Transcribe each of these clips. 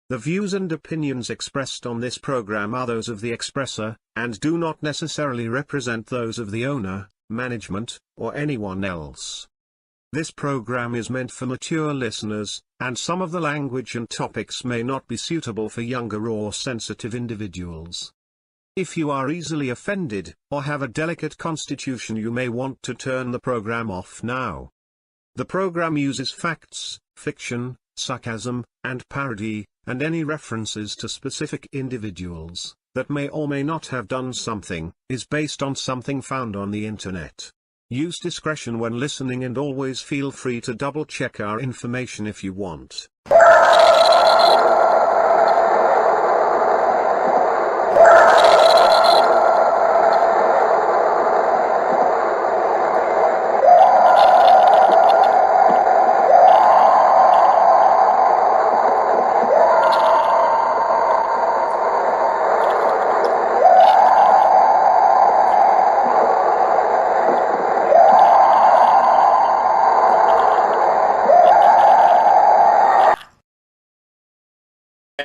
The views and opinions expressed on this program are those of the expresser, and do not necessarily represent those of the owner, management, or anyone else. This program is meant for mature listeners, and some of the language and topics may not be suitable for younger or sensitive individuals. If you are easily offended, or have a delicate constitution, you may want to turn the program off now. The program uses facts, fiction, sarcasm, and parody, and any references to specific individuals that may or may not have done something, is based on something found on the internet. Use discretion when listening, and always feel free to double-check our information if you want.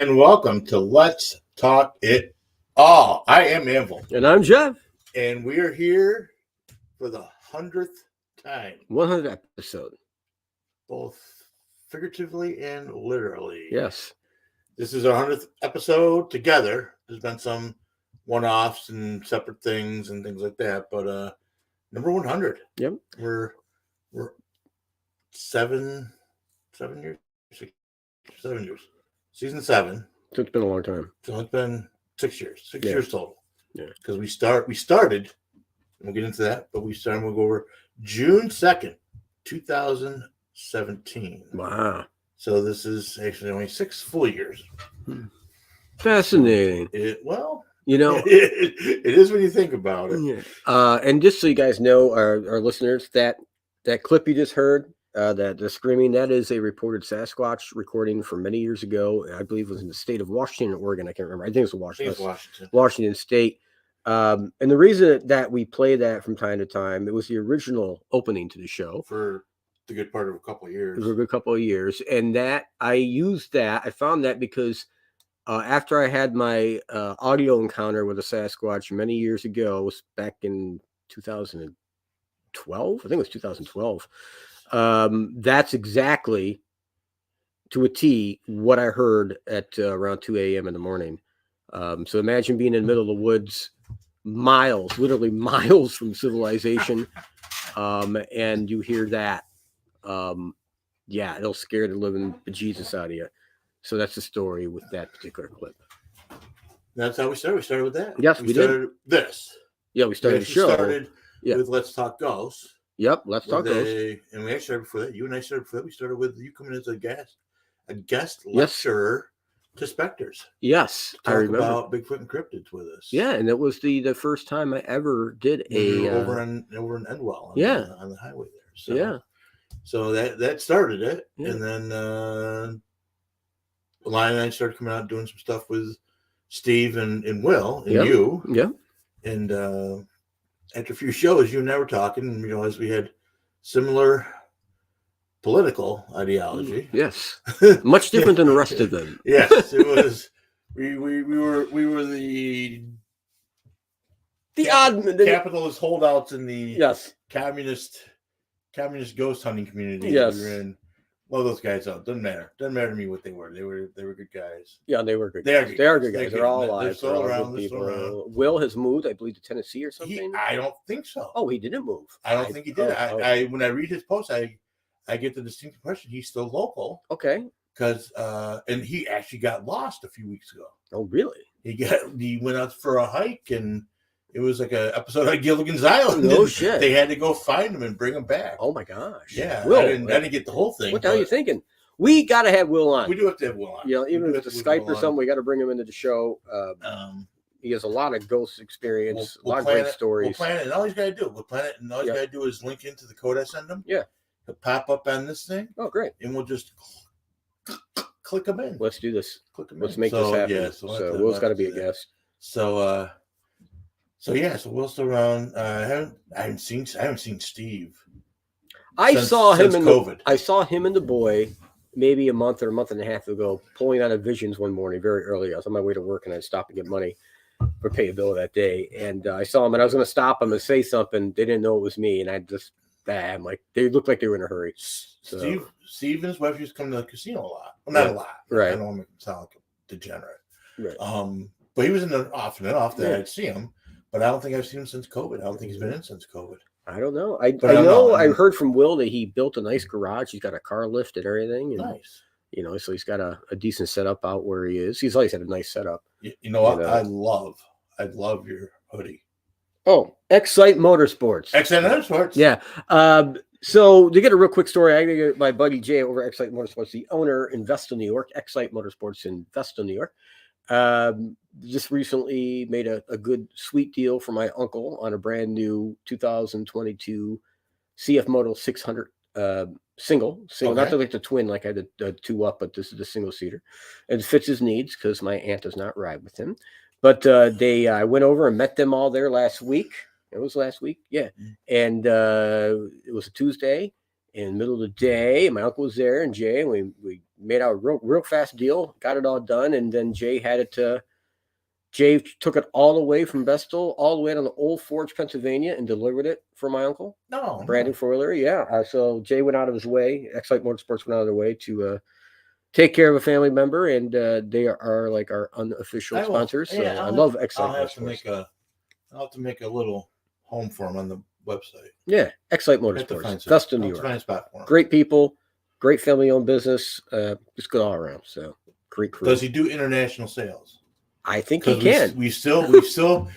And welcome to Let's Talk It All. I am Anvil. And I'm Jeff. And we are here for the 100th time. 100th episode. Both figuratively and literally. Yes. This is our 100th episode together. There's been some one-offs and separate things and things like that. But number 100. Yep. We're 7 years? 7 years. Season 7. So it's been a long time. So it's been 6 years. 6 years total. Yeah. Because we started, and we'll get into that, but we'll go over June 2nd, 2017. Wow. So this is actually only 6 full years. Fascinating. You know, it is when you think about it. Yeah. And just so you guys know, our listeners, that clip you just heard, that the screaming, that is a reported Sasquatch recording from many years ago. I believe it was in the state of Washington or Oregon. I can't remember. I think it was Washington State. And the reason that we play that from time to time, it was the original opening to the show. For the good part of a couple of years. For a good couple of years. And that I used that. I found that because after I had my audio encounter with a Sasquatch many years ago, it was back in 2012. I think it was 2012. That's exactly to a T what I heard at around 2 a.m. in the morning. So imagine being in the middle of the woods, literally miles from civilization, and you hear that. It'll scare the living bejesus out of you. So that's the story with that particular clip. That's how we started. We started with that. Yes, we started did. This. Yeah, we started the show. Started with Let's Talk Ghosts. Yep, Let's Talk Ghosts. And we actually started before that. You and I started before that. We started with you coming as a guest lecturer to Spectres. Yes, I remember. About Bigfoot and cryptids with us. Yeah, and it was the first time I ever did over in Anvil on the highway there. So, yeah. So that started it, yeah. And then Lion and I started coming out doing some stuff with Steve and Will and you. Yeah. And after a few shows, you and I were talking, and we realized we had similar political ideology. Yes, much different than the rest of them. Yes, it was. We were the capitalist holdouts in the communist ghost hunting community. Yes, we were in. Love those guys out. Doesn't matter to me what they were. They were good guys. Yeah, they were good. They are good guys. They're all alive. They're still around. Will has moved, I believe, to Tennessee or something. I don't think so. Oh, he didn't move. I don't think he did. I when I read his post, I get the distinct impression he's still local. Okay. Because and he actually got lost a few weeks ago. Oh, really? He went out for a hike, and it was like an episode of Gilligan's Island. No shit. They had to go find him and bring him back. Oh my gosh. Yeah. Will, I didn't get the whole thing. What the hell are you thinking? We got to have Will on. We do have to have Will on. Yeah, even if it's a Skype or something, we got to bring him into the show. He has a lot of ghost experience, a lot of great stories. We'll plan it, and all he's got to do. We'll plan it, and all he's got to do is link into the code I send him. Yeah. He'll pop up on this thing. Oh, great. And we'll just click him in. Let's do this. Let's make this happen. Yeah, so Will's got to be a guest. So Will's still around. I haven't seen Steve. I saw him in the boy maybe a month or a month and a half ago, pulling out of Visions one morning very early. I was on my way to work and I'd stop and get money for pay a bill that day. And I saw them and I was going to stop them and say something. They didn't know it was me. And I just, I'm like, they looked like they were in a hurry. So, Steve and his wife used to come to the casino a lot. Well, not a lot. Right. I don't want to sound like a degenerate. Right. But he was in there often enough that I'd see him. But I don't think I've seen him since COVID. I don't think he's been in since COVID. I don't know. I know. I heard from Will that he built a nice garage. He's got a car lift and everything. And, nice. You know, so he's got a decent setup out where he is. He's always had a nice setup. You know what? I love your hoodie. Oh, Excite Motorsports. Excite Motorsports. Yeah. So to get a real quick story, I get my buddy Jay over at Excite Motorsports, the owner in Vestal, New York. Excite Motorsports in Vestal, New York. Just recently made a good sweet deal for my uncle on a brand new 2022 CF Moto 600 single, okay. Not like the twin like I had the two up, but this is the single seater. It fits his needs because my aunt does not ride with him. But I went over and met them all there last week. It was last week, yeah. And it was a Tuesday in the middle of the day. And my uncle was there and Jay, and we made out a real fast deal, got it all done, and then Jay had it. Jay took it all the way from Vestal, all the way down to Old Forge, Pennsylvania, and delivered it for my uncle. No, Brandon Foiler, yeah. So Jay went out of his way. Excite Motorsports went out of their way to take care of a family member, and they are like our unofficial sponsors. So I love Excite Motorsports. I'll have to make a little home for them on the website. Yeah, Excite Motorsports, Vestal, New York. Find a spot for them. Great people, great family-owned business. Just good all around. So great crew. Does he do international sales? I think he can. We still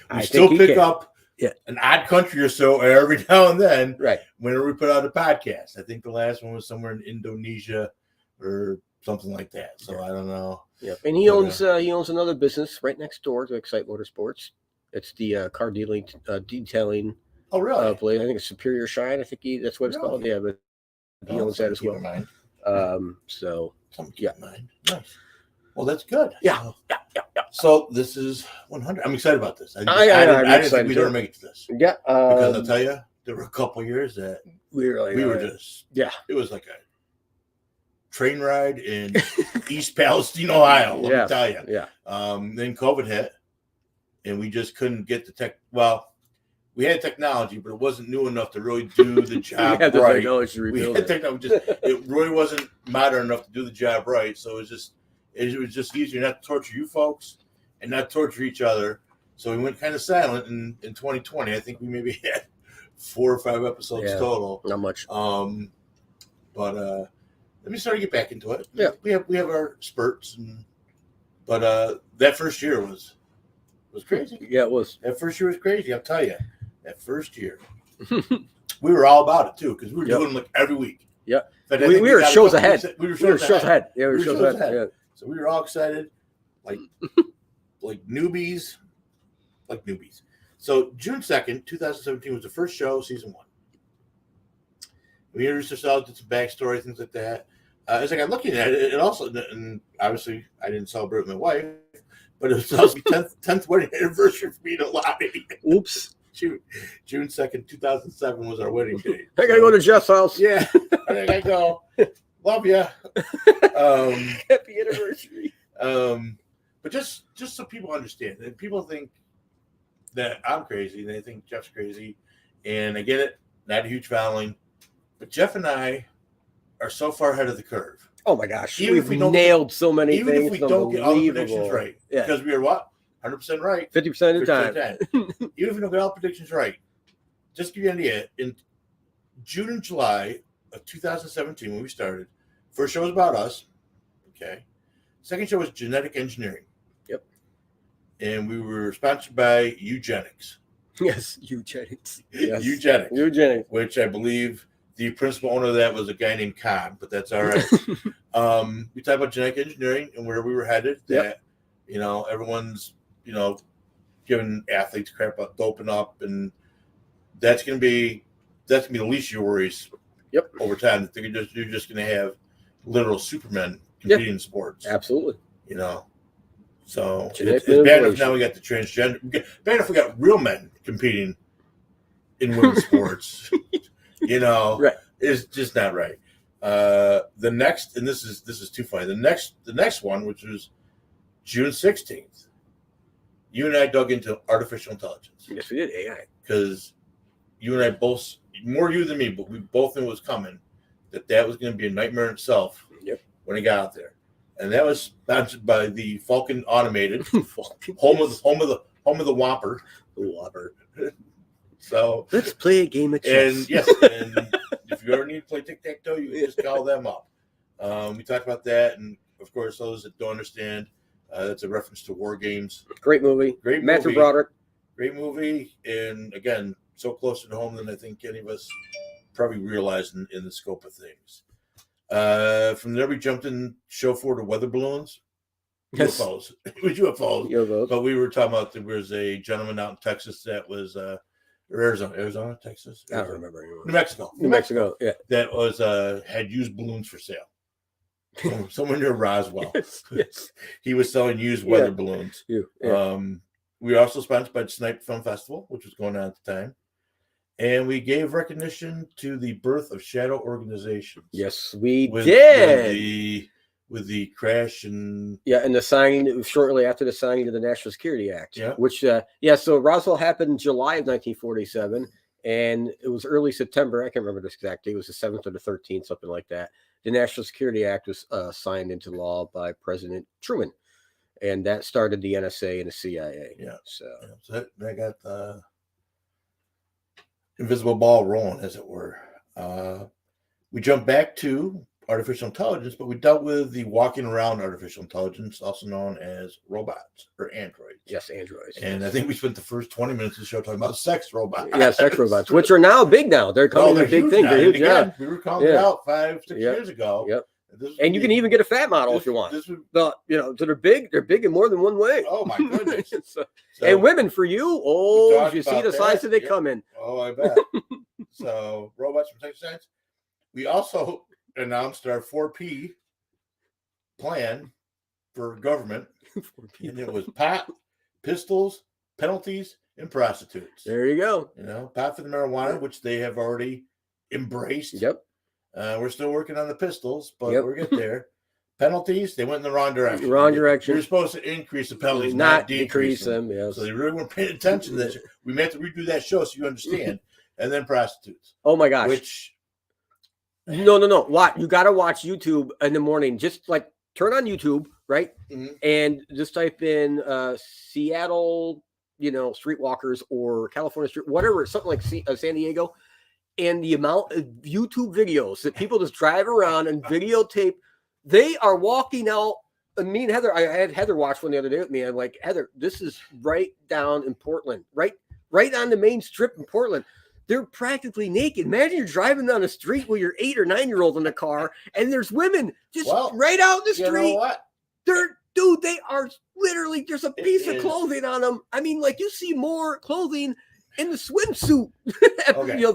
pick up an odd country or so every now and then. Right. Whenever we put out a podcast, I think the last one was somewhere in Indonesia or something like that. So I don't know. Yeah, and he owns another business right next door to Excite Motorsports. It's the car detailing. Oh, really? Place. I think it's Superior Shine. I think that's what it's called. Yeah, but he owns that as well. So yeah, nice. Well, that's good. Yeah. So this is 100. I'm excited about this. I didn't think we'd ever make it to this. Yeah. Because I'll tell you, there were a couple of years that we were just it was like a train ride in East Palestine, Ohio. Let me tell you. Yeah. Then COVID hit, and we just couldn't get the tech. Well, we had technology, but it wasn't new enough to really do the job right. It really wasn't modern enough to do the job right. So it was just easier not to torture you folks and not torture each other. So we went kind of silent in 2020. I think we maybe had 4 or 5 episodes total. Not much. But let me start to get back into it. Yeah. We have our spurts, but that first year was crazy. Yeah, it was. That first year was crazy. I'll tell you. That first year, we were all about it too because we were doing them like every week. Yeah. We were shows ahead. We were shows ahead. Yeah, we were shows ahead. Yeah. So we were all excited, like newbies. So June 2nd, 2017 was the first show, season 1. We introduced ourselves, did some backstory, things like that. As I got looking at it, it also, and obviously I didn't celebrate with my wife, but it was supposed to be 10th wedding anniversary for me in a lobby. Oops. June 2nd, 2007 was our wedding date. I gotta go to Jeff's house. Yeah, I gotta go. Love you. Happy anniversary. But just so people understand, and people think that I'm crazy, and they think Jeff's crazy, and I get it, not a huge following, but Jeff and I are so far ahead of the curve. Oh my gosh, we've nailed so many things. Even if we don't get all the predictions right, because we are what? 100% right. 50% of the time. Even if we don't get all predictions right, just to give you an idea, in June and July of 2017, when we started, first show was about us. Okay. Second show was genetic engineering. Yep. And we were sponsored by Eugenics. Yes, Eugenics. Yes. Eugenics. Which I believe the principal owner of that was a guy named Khan, but that's all right. We talked about genetic engineering and where we were headed. That, everyone's, giving athletes crap about doping up, and that's gonna be the least of your worries. Yep. Over time, you're just gonna have literal supermen competing in sports. Absolutely. So it's bad enough now we got the transgender. Bad enough we got real men competing in women's sports. Right. It's just not right. The next, and this is too funny. The next one, which was June 16th, you and I dug into artificial intelligence. Yes, we did, AI. Because you and I both, more you than me, but we both knew it was coming, that was going to be a nightmare in itself. Yep. When it got out there. And that was sponsored by the Falcon Automated, Falcon. home of the Whopper. The Whopper. So let's play a game of chess. And yes, and if you ever need to play tic-tac-toe, you can just call them up. We talked about that, and of course, those that don't understand, that's a reference to War Games. Great movie. Great Matthew movie. Broderick. Great movie, and again, so closer to home than I think any of us probably realized in the scope of things. From there, we jumped in show 4 to weather balloons. Yes. UFOs. It was UFOs. UFOs. But we were talking about there was a gentleman out in Texas that was or Arizona, Texas. I don't remember anymore. New Mexico. New Mexico, yeah. That was had used balloons for sale. Somewhere near Roswell. Yes. He was selling used weather balloons. Yeah. We were also sponsored by the Snipe Film Festival, which was going on at the time. And we gave recognition to the birth of shadow organizations. Yes, we did. With the crash and the signing shortly after the signing of the National Security Act. Yeah. Which so Roswell happened in July of 1947, and it was early September. I can't remember the exact date. It was the 7th or the 13th, something like that. The National Security Act was signed into law by President Truman, and that started the NSA and the CIA. Yeah. So that got the invisible ball rolling, as it were. We jumped back to artificial intelligence, but we dealt with the walking around artificial intelligence, also known as robots or androids. Yes, androids. And I think we spent the first 20 minutes of the show talking about sex robots. Yeah, sex robots, which are now big now. They're coming a big thing. They're huge. Again, we were calling it out 5-6 years ago. Yep. And you can even get a fat model if you want. So they're big. They're big in more than one way. Oh my goodness! And women for you, you see the size that they come in. Oh, I bet. So robots from sex science. We also announced our 4P plan for government, and it was pot, pistols, penalties, and prostitutes. There you go. Pot for the marijuana, which they have already embraced. Yep. We're still working on the pistols, but we'll get there. Penalties, they went in the wrong direction. You're supposed to increase the penalties, not decrease them. Yes. So they really weren't paying attention to that. We may have to redo that show so you understand. And then prostitutes. Oh my gosh. Which No. What? You got to watch YouTube in the morning. Just like turn on YouTube, right? Mm-hmm. And just type in Seattle, streetwalkers or California street, whatever, something like San Diego. And the amount of YouTube videos that people just drive around and videotape, they are walking out. And me and Heather, I had Heather watch one the other day with me. I'm like, Heather, this is right down in Portland, right on the main strip in Portland. They're practically naked. Imagine you're driving down the street with your 8 or 9-year-old in the car, and there's women just right out in the street. You know what? They are literally, there's a piece of clothing on them. I mean, like you see more clothing in the swimsuit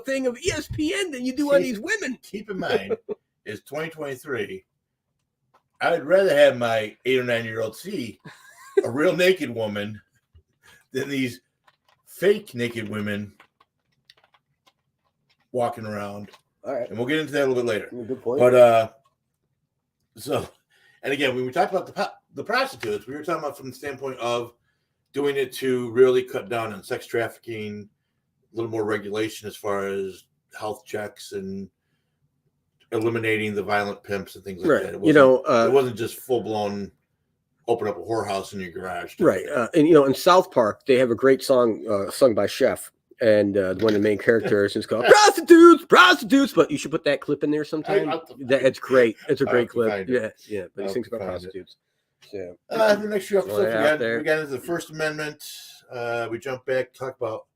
thing of ESPN than you do on these women. Keep in mind, it's 2023. I would rather have my 8 or 9-year-old see a real naked woman than these fake naked women walking around. All right. And we'll get into that a little bit later. Good point. But and again, when we talked about the prostitutes, we were talking about from the standpoint of doing it to really cut down on sex trafficking, a little more regulation as far as health checks and eliminating the violent pimps and things like that. It wasn't just full blown open up a whorehouse in your garage. Right. And in South Park, they have a great song sung by Chef. And one of the main characters is called prostitutes. But you should put that clip in there sometime. It's great. It's a great clip. Yeah. But he sings about prostitutes. So the next few episodes, we got into the First Amendment. We jumped back, talk about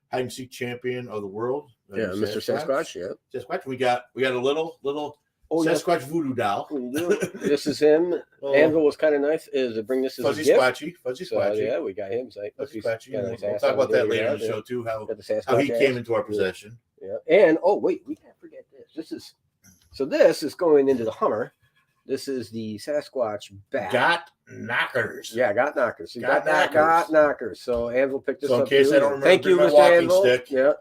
hide and seek champion of the world. Mr. Sasquatch. Yeah, Sasquatch. We got a little Sasquatch voodoo doll. This is him. Anvil was kind of nice. Bring this as Fuzzy a gift. Fuzzy Squatchy. Yeah, we got him. Fuzzy Squatchy. We'll talk about that later in the show too. How he came into our possession. Yeah. And we can't forget this. This is going into the Hummer. This is the Sasquatch bat. Got knockers. Yeah, got knockers. Got knockers. So Anvil picked this up. So in case I don't remember, thank you, Mr. Anvil. Stick. Yeah.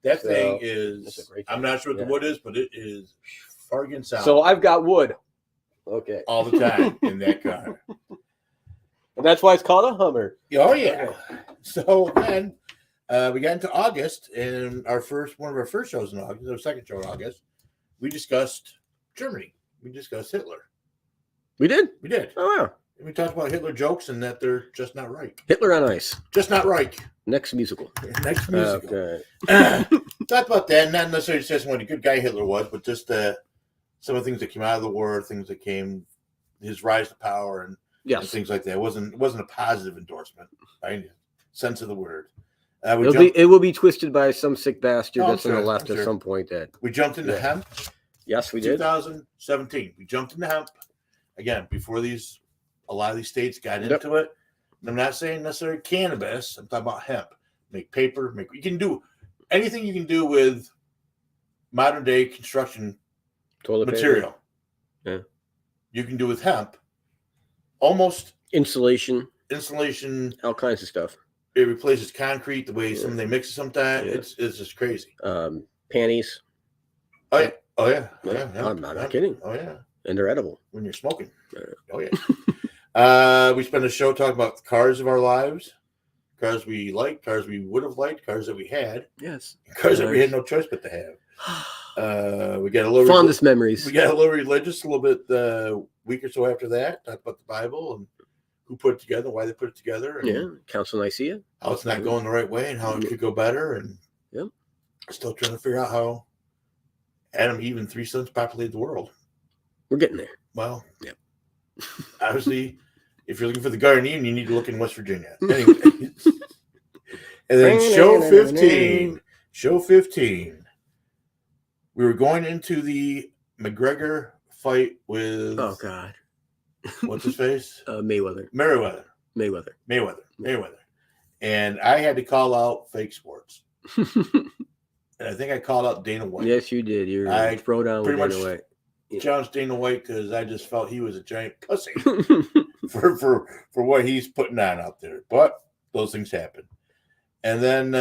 That thing is. I'm not sure what the wood is, but it is far again south. So I've got wood. Okay. All the time in that car. And that's why it's called a Hummer. Oh, yeah. Okay. So then we got into August, and one of our first shows in August, our second show in August, we discussed Germany. We discussed Hitler. We did? We did. Oh, wow. And we talked about Hitler jokes and that they're just not right. Hitler on Ice. Just not right. Next musical. Next musical. Okay. Talked about that, not necessarily just what a good guy Hitler was, but just some of the things that came out of the war, things that came, his rise to power, and things like that. It wasn't a positive endorsement by any sense of the word. It will be twisted by some sick bastard that's on the left at some point. That we jumped into hemp. Yes, we did. 2017. We jumped into hemp again before a lot of these states got into it. And I'm not saying necessarily cannabis. I'm talking about hemp. Make paper. You can do anything you can do with modern day construction toilet material. Paper. Yeah, you can do with hemp. Almost insulation, all kinds of stuff. It replaces concrete the way they mix it sometimes. Yeah. It's just crazy. Panties. Oh yeah. I'm not kidding. Oh yeah. And they're edible when you're smoking. Oh yeah. We spent a show talking about the cars of our lives, cars we liked, cars we would have liked, cars that we had. Yes. Cars that we had no choice but to have. We got a little fondest memories. We got a little religious, a little bit week or so after that. Talked about the Bible and who put it together, why they put it together. And Council of Nicaea. How it's not going the right way and how it could go better. And still trying to figure out how Adam, Eve, and 3 sons populated the world. We're getting there. Well, obviously, if you're looking for the Garden of Eden, you need to look in West Virginia. Anyway. And then show 15. Show 15. We were going into the McGregor fight with... Oh, God. What's his face? Mayweather. And I had to call out fake sports. And I think I called out Dana White. Yes, you did. I throw down with Dana White. Challenged Dana White because I just felt he was a giant pussy for what he's putting on out there. But those things happen. And then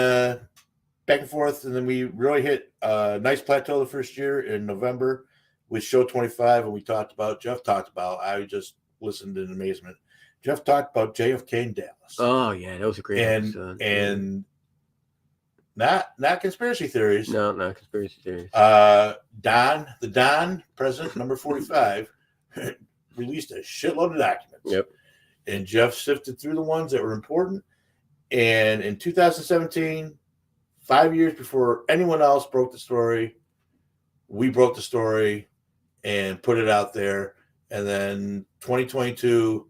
back and forth, and then we really hit a nice plateau the first year in November with show 25, and Jeff talked about, I just listened in amazement. Jeff talked about JFK in Dallas. Oh, yeah, that was a great episode. And not conspiracy theories. No, not conspiracy theories. The Don, president, number 45, released a shitload of documents. Yep. And Jeff sifted through the ones that were important. And in 2017, 5 years before anyone else broke the story, we broke the story and put it out there. And then 2022,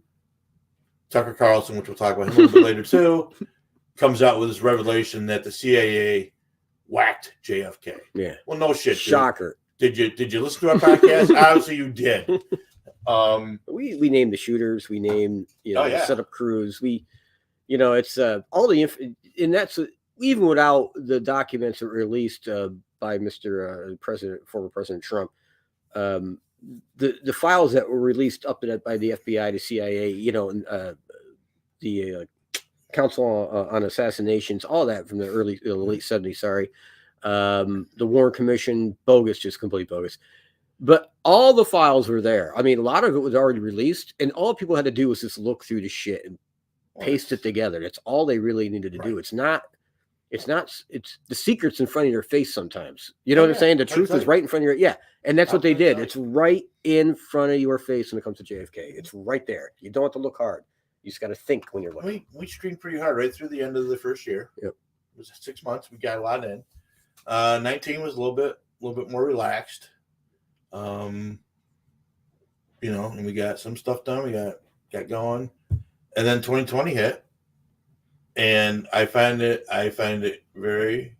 Tucker Carlson, which we'll talk about him a little bit later too, comes out with this revelation that the CIA whacked JFK. Yeah. Well, no shit. Shocker. Did you listen to our podcast? Obviously, you did. We named the shooters. We named set up crews. It's all the and that's even without the documents that were released by Mr. former President Trump. The files that were released up by the FBI to CIA, the Council on Assassinations, all that from the late 70s. Sorry, the Warren Commission, bogus, just complete bogus. But all the files were there. I mean, a lot of it was already released, and all people had to do was just look through the shit and paste it together. That's all they really needed to do. It's the secret's in front of your face sometimes. You know what I'm saying? The truth is right in front of your, and that's what they did. It's right in front of your face when it comes to JFK. It's right there. You don't have to look hard. You just got to think when you're looking. We screened pretty hard right through the end of the first year. Yep. It was 6 months. We got a lot in. 19 was a little bit more relaxed. And we got some stuff done. We got going. And then 2020 hit. And I find it very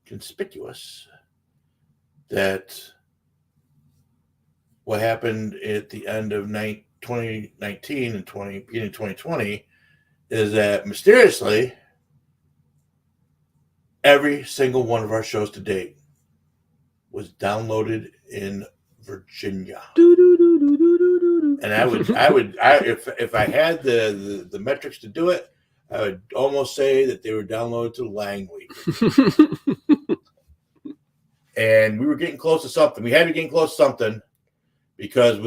conspicuous that what happened at the end of 2019 and beginning of 2020 is that mysteriously every single one of our shows to date was downloaded in Virginia. And if I had the metrics to do it, I would almost say that they were downloaded to Langley. And we were getting close to something. We had to be getting close to something because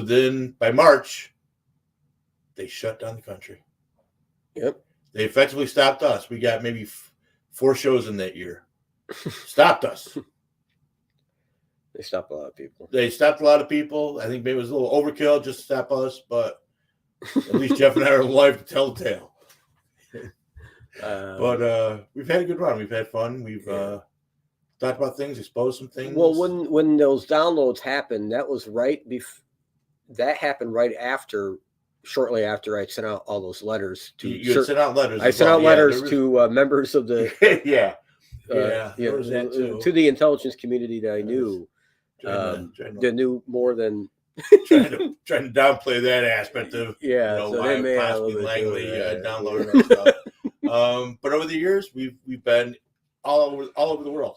by March, they shut down the country. Yep. They effectively stopped us. We got maybe 4 shows in that year. Stopped us. They stopped a lot of people. They stopped a lot of people. I think maybe it was a little overkill just to stop us, but at least Jeff and I are alive to tell the tale. But we've had a good run. We've had fun. We've talked about things, exposed some things. Well, when those downloads happened, that was that happened right after, shortly after I sent out all those letters to. You sent out letters. I sent out letters to members of the. There was that too. To the intelligence community that I knew. That knew more than. trying to downplay that aspect of so why possibly Langley downloaded our stuff. But over the years, we've been all over the world.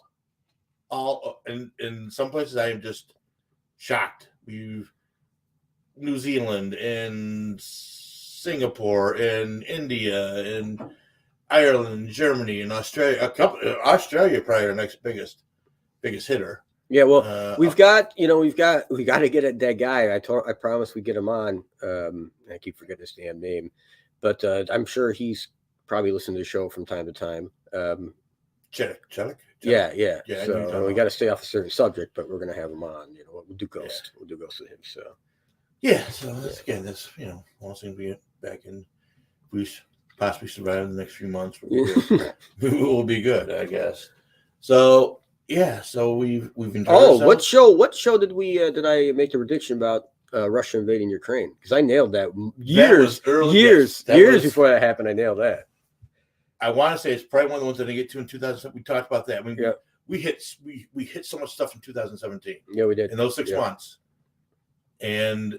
In some places, I am just shocked. We've New Zealand and Singapore and India and Ireland, Germany, and Australia. Australia probably our next biggest hitter. Yeah, well, we got to get at that guy. I promised we'd get him on. I keep forgetting his damn name, but I'm sure he's probably listening to the show from time to time. Chelik. Yeah. So we got to stay off a certain subject, but we're gonna have him on. We'll do Ghost. Yeah. We'll do Ghost with him. So So that's one thing we get back in. If we possibly survive in the next few months, we'll be good, I guess. So. Yeah, so we've enjoyed ourselves. What show did I make the prediction about Russia invading Ukraine? Because I nailed that years before that happened. I nailed that. I want to say it's probably one of the ones that I get to in 2007. We talked about that. We hit so much stuff in 2017. Yeah, we did in those 6 months, and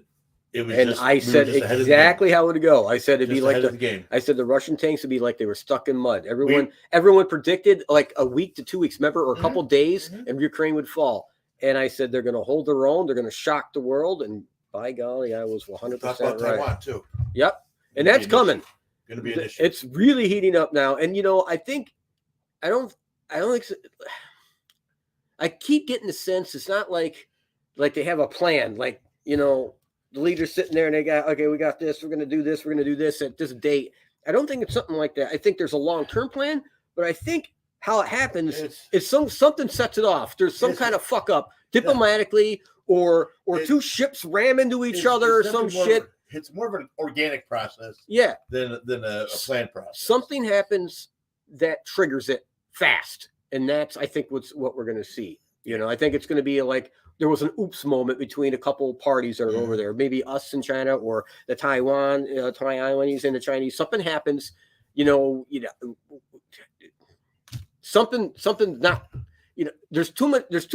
it was. And I said exactly how it would go. I said it'd be like the game. I said the Russian tanks would be like they were stuck in mud. Everyone predicted like a week to 2 weeks, remember, or a couple days, and Ukraine would fall. And I said they're going to hold their own. They're going to shock the world. And by golly, I was 100% right. Taiwan too. Yep, and that's coming. Going to be an issue. It's really heating up now, and I think I don't think so. I keep getting the sense it's not like they have a plan, like the leader's sitting there and they got, okay, we got this, we're going to do this, we're going to do this at this date. I don't think it's something like that. I think there's a long-term plan, but I think how it happens is something sets it off. There's some kind of fuck up diplomatically or two ships ram into each other or some shit. It's more of an organic process than a planned process. Something happens that triggers it fast. And that's, I think, what we're going to see. I think it's going to be like, there was an oops moment between a couple parties that are over there, maybe us and China or the Taiwanese and the Chinese. Something happens, something not, there's too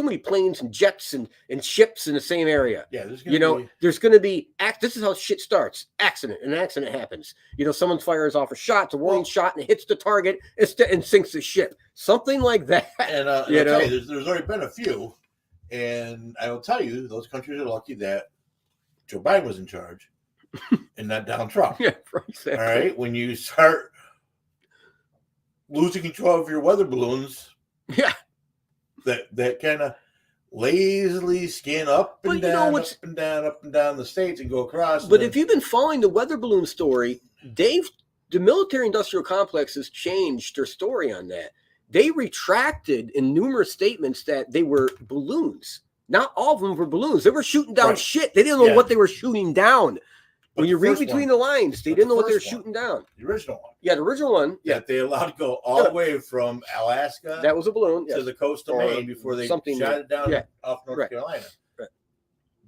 many planes and jets and ships in the same area. Yeah, there's going to be this is how shit starts. An accident happens. Someone fires off a shot, it's a warning shot, and it hits the target and sinks the ship. Something like that. And I'll tell you, there's already been a few. And I will tell you, those countries are lucky that Joe Biden was in charge and not Donald Trump. Yeah, exactly. All right. When you start losing control of your weather balloons, that kind of lazily scan up and down, up and down the states and go across. But if you've been following the weather balloon story, the military-industrial complex has changed their story on that. They retracted in numerous statements that they were balloons. Not all of them were balloons. They were shooting down shit. They didn't know what they were shooting down. When you read between the lines, they didn't know what they were shooting down. The original one. Yeah, the original one. Yeah, they allowed to go all the way from Alaska. That was a balloon. To the coast of Maine before they shot it down off North Carolina. Right.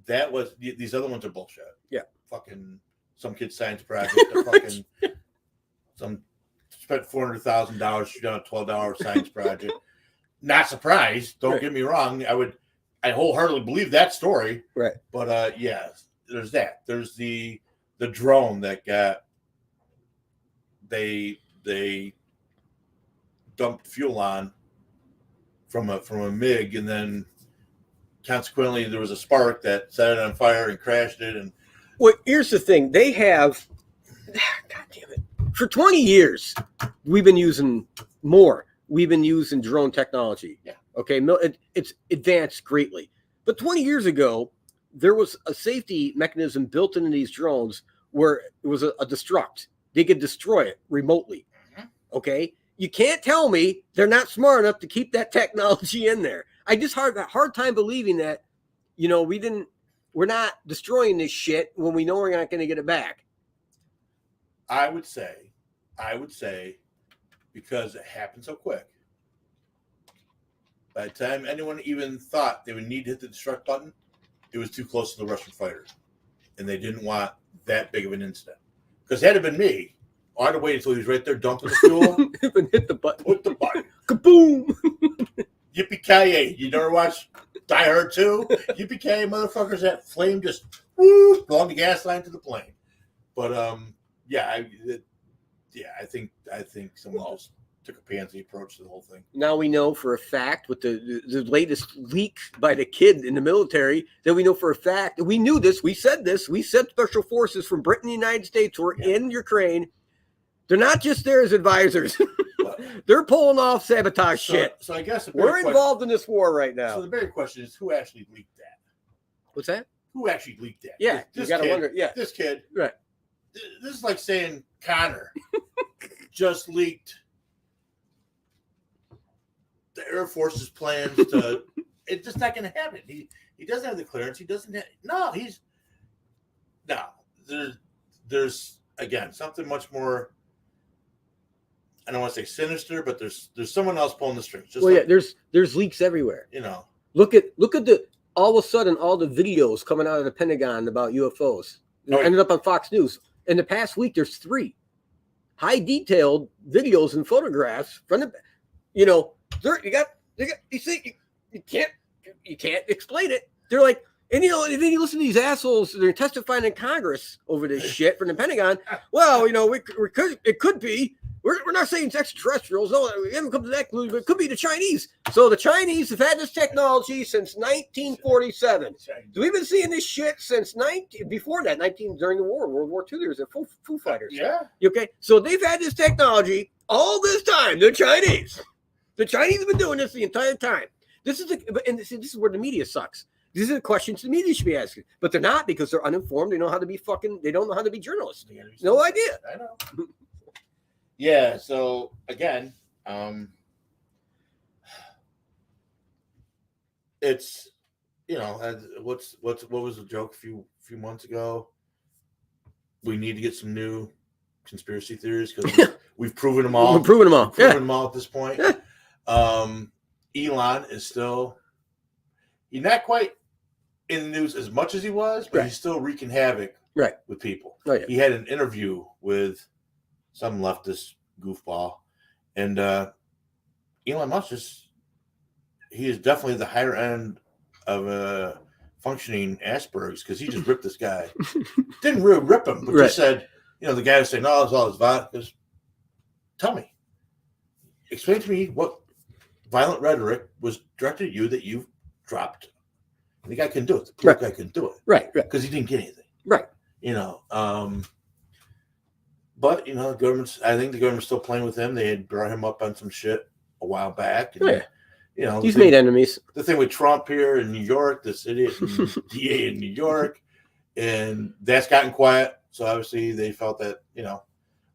That was, these other ones are bullshit. Yeah. Fucking some kid's science project. Spent $400,000 to do a 12-hour science project. Not surprised. Don't get me wrong. I wholeheartedly believe that story. Right. But there's that. There's the drone that got they dumped fuel on from a MiG, and then consequently there was a spark that set it on fire and crashed it. And well, here's the thing. They have, God damn it. For 20 years, we've been using drone technology. Yeah. Okay, it's advanced greatly. But 20 years ago, there was a safety mechanism built into these drones where it was a destruct. They could destroy it remotely. Okay, you can't tell me they're not smart enough to keep that technology in there. I just have a hard time believing that, we're not destroying this shit when we know we're not going to get it back. I would say, because it happened so quick. By the time anyone even thought they would need to hit the destruct button, it was too close to the Russian fighter. And they didn't want that big of an incident. Because had it been me, I'd have waited until he was right there dumping the fuel. And hit the button. Hit the button. Kaboom! Yippee-ki-yay. You never watch Die Hard 2? Yippee-ki-yay, motherfuckers, that flame just woo, along the gas line to the plane. But, I think someone just took a pansy approach to the whole thing. Now we know for a fact with the latest leak by the kid in the military that we know for a fact that we knew this. We said this. We said special forces from Britain and the United States were in Ukraine. They're not just there as advisors. They're pulling off sabotage shit. So I guess we're involved in this war right now. So the bigger question is who actually leaked that? What's that? Who actually leaked that? Yeah, you got to wonder. Yeah, this kid. Right. This is like saying Connor just leaked the Air Force's plans to. It's just not going to happen. He doesn't have the clearance. He doesn't have. There's again something much more. I don't want to say sinister, but there's someone else pulling the strings. There's leaks everywhere. Look at the all of a sudden all the videos coming out of the Pentagon about UFOs. Ended up on Fox News. In the past week, there's 3 high detailed videos and photographs from the, you see, you can't explain it. They're like, and then you listen to these assholes, they're testifying in Congress over this shit from the Pentagon. Well, it could be. We're not saying it's extraterrestrials. No, we haven't come to that conclusion, but it could be the Chinese. So the Chinese have had this technology since 1947. So we've been seeing this shit since before that, during the war, World War II. There was a Foo Fighters. Yeah. Okay. So they've had this technology all this time. The Chinese have been doing this the entire time. This is where the media sucks. These are the questions the media should be asking, but they're not because they're uninformed. They don't know how to be journalists. No idea. I know. Yeah, so again, it's what was the joke a few months ago? We need to get some new conspiracy theories because we've proven them all. We've proven them all. Them all at this point. Elon is still he's not quite in the news as much as he was, but he's still wreaking havoc with people. Oh, yeah. He had an interview with some leftist goofball, and Elon Musk he is definitely the higher end of a functioning Asperger's because he just ripped this guy. Didn't really rip him, but just said, the guy was saying, "No, it's all his violence." Tell me, explain to me what violent rhetoric was directed at you that you dropped. And the guy couldn't do it. The guy couldn't do it, right? Because he didn't get anything, right? But I think the government's still playing with him. They had brought him up on some shit a while back. And, he's made enemies. The thing with Trump here in New York, this idiot DA in New York, and that's gotten quiet. So obviously they felt that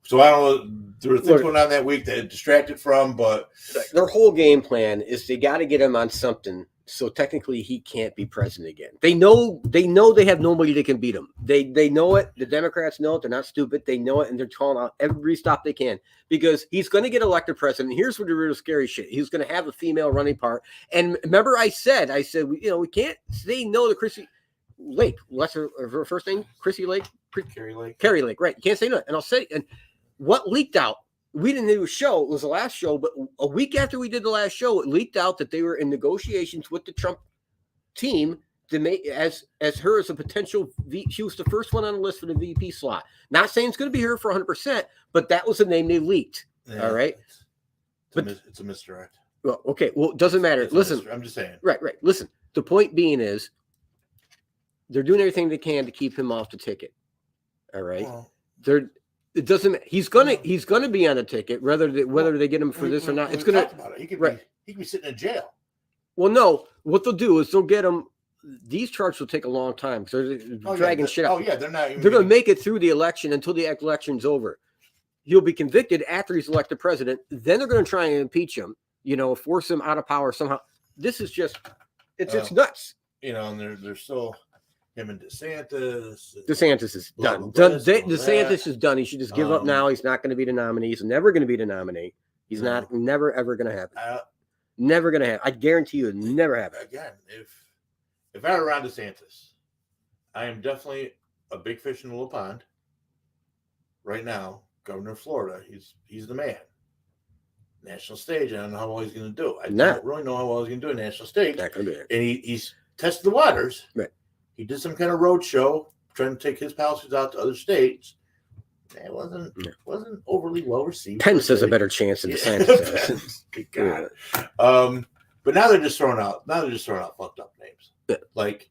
So I don't know. There were things going on that week that it distracted from, but their whole game plan is they got to get him on something. So technically, he can't be president again. They know they have nobody that can beat him. They know it. The Democrats know it. They're not stupid. They know it, and they're calling out every stop they can because he's going to get elected president. Here's what the real scary shit. He's going to have a female running part. And remember, I said, we can't say no to Chrissy Lake. What's her first name? Chrissy Lake. Carrie Lake. Right. You can't say no. And I'll say, and what leaked out? We didn't do a show. It was the last show, but a week after we did the last show, it leaked out that they were in negotiations with the Trump team to make as her as a potential. She was the first one on the list for the VP slot. Not saying it's going to be her for 100%, but that was the name they leaked. Yeah, all right, it's a misdirect. Well, okay. Well, it doesn't matter. Listen, I'm just saying. Right. Listen. The point being is, they're doing everything they can to keep him off the ticket. All right. Well, it doesn't. He's gonna be on a ticket, whether they get him for this or not. It's gonna. He could be sitting in jail. Well, no. What they'll do is they'll get them. These charges will take a long time because they're dragging shit out. Oh yeah, they're not. They're going to make it through the election until the election's over. He'll be convicted after he's elected president. Then they're going to try and impeach him. Force him out of power somehow. This is just, it's nuts. And they're still him and DeSantis. DeSantis is done. DeSantis is done. He should just give up now. He's not going to be the nominee. He's never going to be the nominee. He's never ever going to happen. Never going to happen. I guarantee you, it never happen. Again, if I were around DeSantis, I am definitely a big fish in a little pond. Right now, Governor of Florida, he's the man. National stage, I don't know how well he's going to do. I don't really know how well he's going to do a national stage. Not gonna be it. And he's tested the waters. Right. He did some kind of road show trying to take his policies out to other states. It wasn't overly well received. Pence has a better chance than DeSantis. Good God. But now they're just throwing out fucked up names. Yeah. Like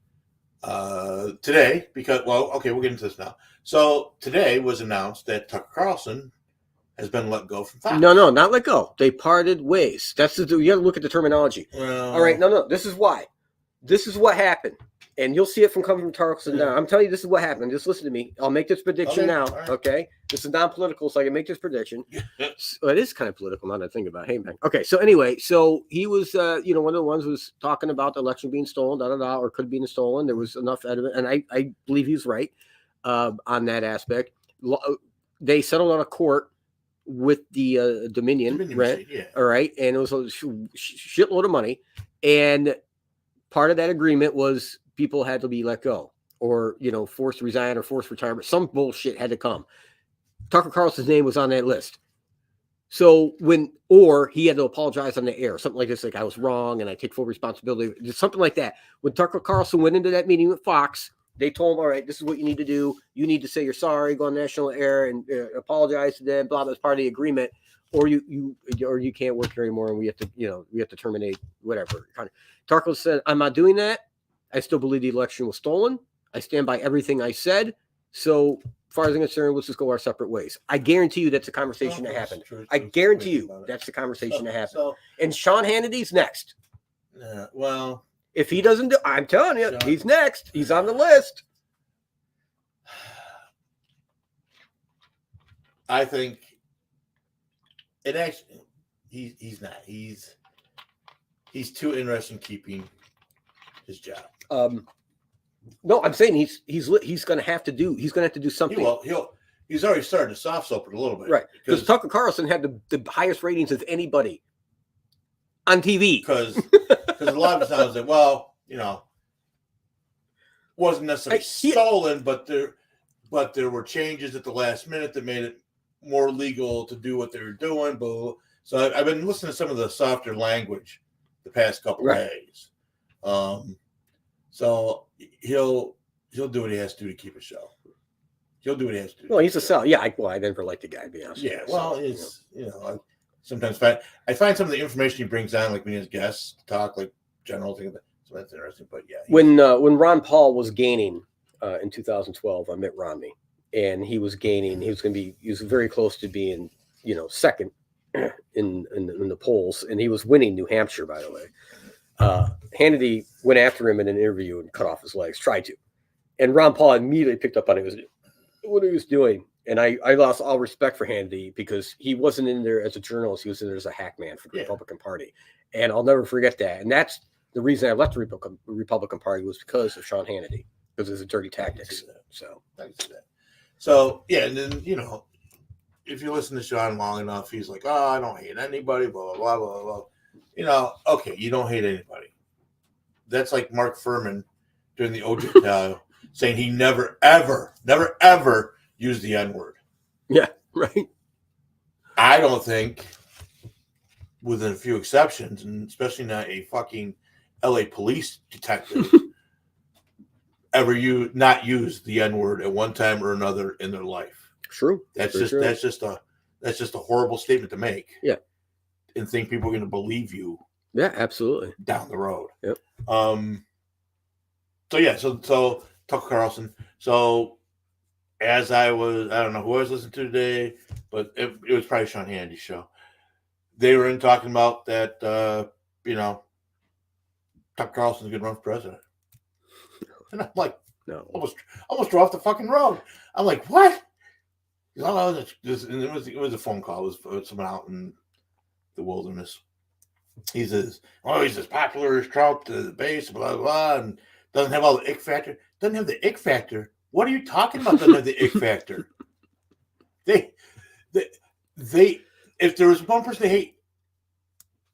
today, because we'll get into this now. So today was announced that Tucker Carlson has been let go from Fox. No, not let go. They parted ways. You got to look at the terminology. All right, no. This is why. This is what happened. And you'll see it coming from Carlson down. I'm telling you, this is what happened. Just listen to me. I'll make this prediction now. Right. Okay. This is non-political, so I can make this prediction. Well, it is kind of political now that I think about it. Hey, man. Okay. So anyway, he was, one of the ones who was talking about the election being stolen, or could be stolen. There was enough evidence, and I believe he's right on that aspect. They settled on a court with the Dominion rent. Yeah. All right. And it was a shitload of money. And part of that agreement was people had to be let go or, forced to resign or forced retirement. Some bullshit had to come. Tucker Carlson's name was on that list. So or he had to apologize on the air, something like this, like I was wrong and I take full responsibility, something like that. When Tucker Carlson went into that meeting with Fox, they told him, all right, this is what you need to do. You need to say you're sorry, go on national air and apologize to them, blah, blah, as part of the agreement. Or you can't work here anymore and we have to terminate whatever. Tucker said, I'm not doing that. I still believe the election was stolen. I stand by everything I said. So as far as I'm concerned, let's just go our separate ways. I guarantee you that's a conversation that happened. I guarantee you that's the conversation that happened. And Sean Hannity's next. Well, if he doesn't do, I'm telling you, he's next. He's on the list. I think it actually, he's not. He's too interested in keeping his job. No, I'm saying he's going to have to do something. He's already started to soft soap it a little bit, right? Because Tucker Carlson had the highest ratings of anybody on TV. Because a lot of times that wasn't necessarily stolen, but there were changes at the last minute that made it more legal to do what they were doing. But so I've been listening to some of the softer language the past couple of days. So he'll do what he has to do to keep a show. He'll do what he has to do. Well, he's a sell. Yeah, I never liked the guy, to be honest. Yeah, well, it's I sometimes find some of the information he brings on, like when he has guests talk, like general things. So that's interesting. But yeah, when Ron Paul was gaining in 2012 on Mitt Romney, and he was gaining, he was very close to being second in the polls, and he was winning New Hampshire, by the way. Hannity went after him in an interview and cut off his legs, tried to. And Ron Paul immediately picked up on what he was doing. And I lost all respect for Hannity because he wasn't in there as a journalist. He was in there as a hack man for the Republican Party. And I'll never forget that. And that's the reason I left the Republican Party was because of Sean Hannity, because of his dirty tactics. So, yeah, and then, if you listen to Sean long enough, he's like, oh, I don't hate anybody, blah, blah, blah, blah. Okay, you don't hate anybody. That's like Mark Furman during the OJ trial saying he never, ever used the N-word. Yeah, right. I don't think, within a few exceptions, and especially not a fucking LA police detective, ever not use the N-word at one time or another in their life. True. That's just a horrible statement to make. Yeah. And think people are going to believe you. Yeah, absolutely. Down the road. Yep. So Tucker Carlson. So as I don't know who I was listening to today, but it was probably Sean Hannity's show. They were talking about that, Tucker Carlson's going to run for president. And I'm like, no, almost drove off the fucking road. I'm like, what? No, and it was a phone call. It was someone out in the wilderness. He says, "Oh, he's as popular as Trump to the base, blah blah, and doesn't have all the ick factor. Doesn't have the ick factor. What are you talking about? Doesn't have the ick factor? They, if there was one person they hate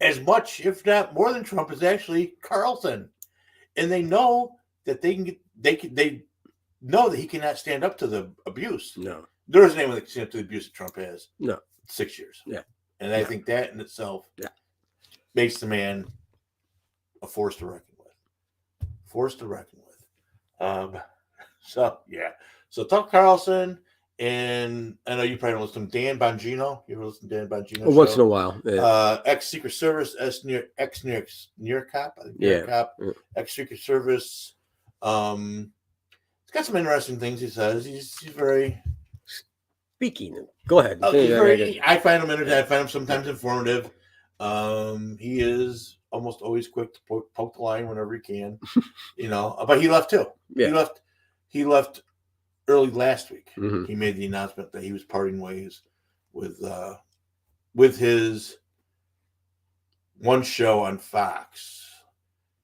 as much, if not more than Trump, is actually Carlson, and they know that they know that he cannot stand up to the abuse. No, there isn't anyone that can stand up to the abuse that Trump has. No, 6 years. Yeah, and I think that in itself, makes the man a force to reckon with. So Tucker Carlson, and I know you probably don't listen to Dan Bongino. You ever listen to Dan Bongino? Once in a while. Yeah. Ex Secret Service, ex New York cop. I think cop. Ex Secret Service. He's got some interesting things he says. He's very. Speaking. Go ahead. I find him entertaining. I find him sometimes informative. He is almost always quick to poke the line whenever he can, but he left too. Yeah. He left early last week. Mm-hmm. He made the announcement that he was parting ways with his one show on Fox.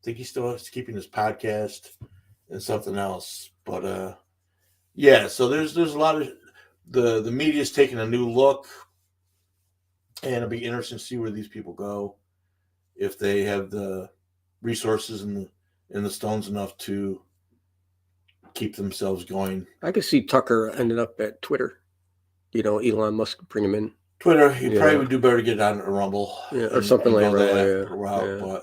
I think he still is keeping his podcast and something else, but so there's a lot of the media's taking a new look. And it'll be interesting to see where these people go, if they have the resources and the stones enough to keep themselves going. I could see Tucker ending up at Twitter. Elon Musk bring him in. Twitter, he probably would do better to get on a Rumble, or something like that.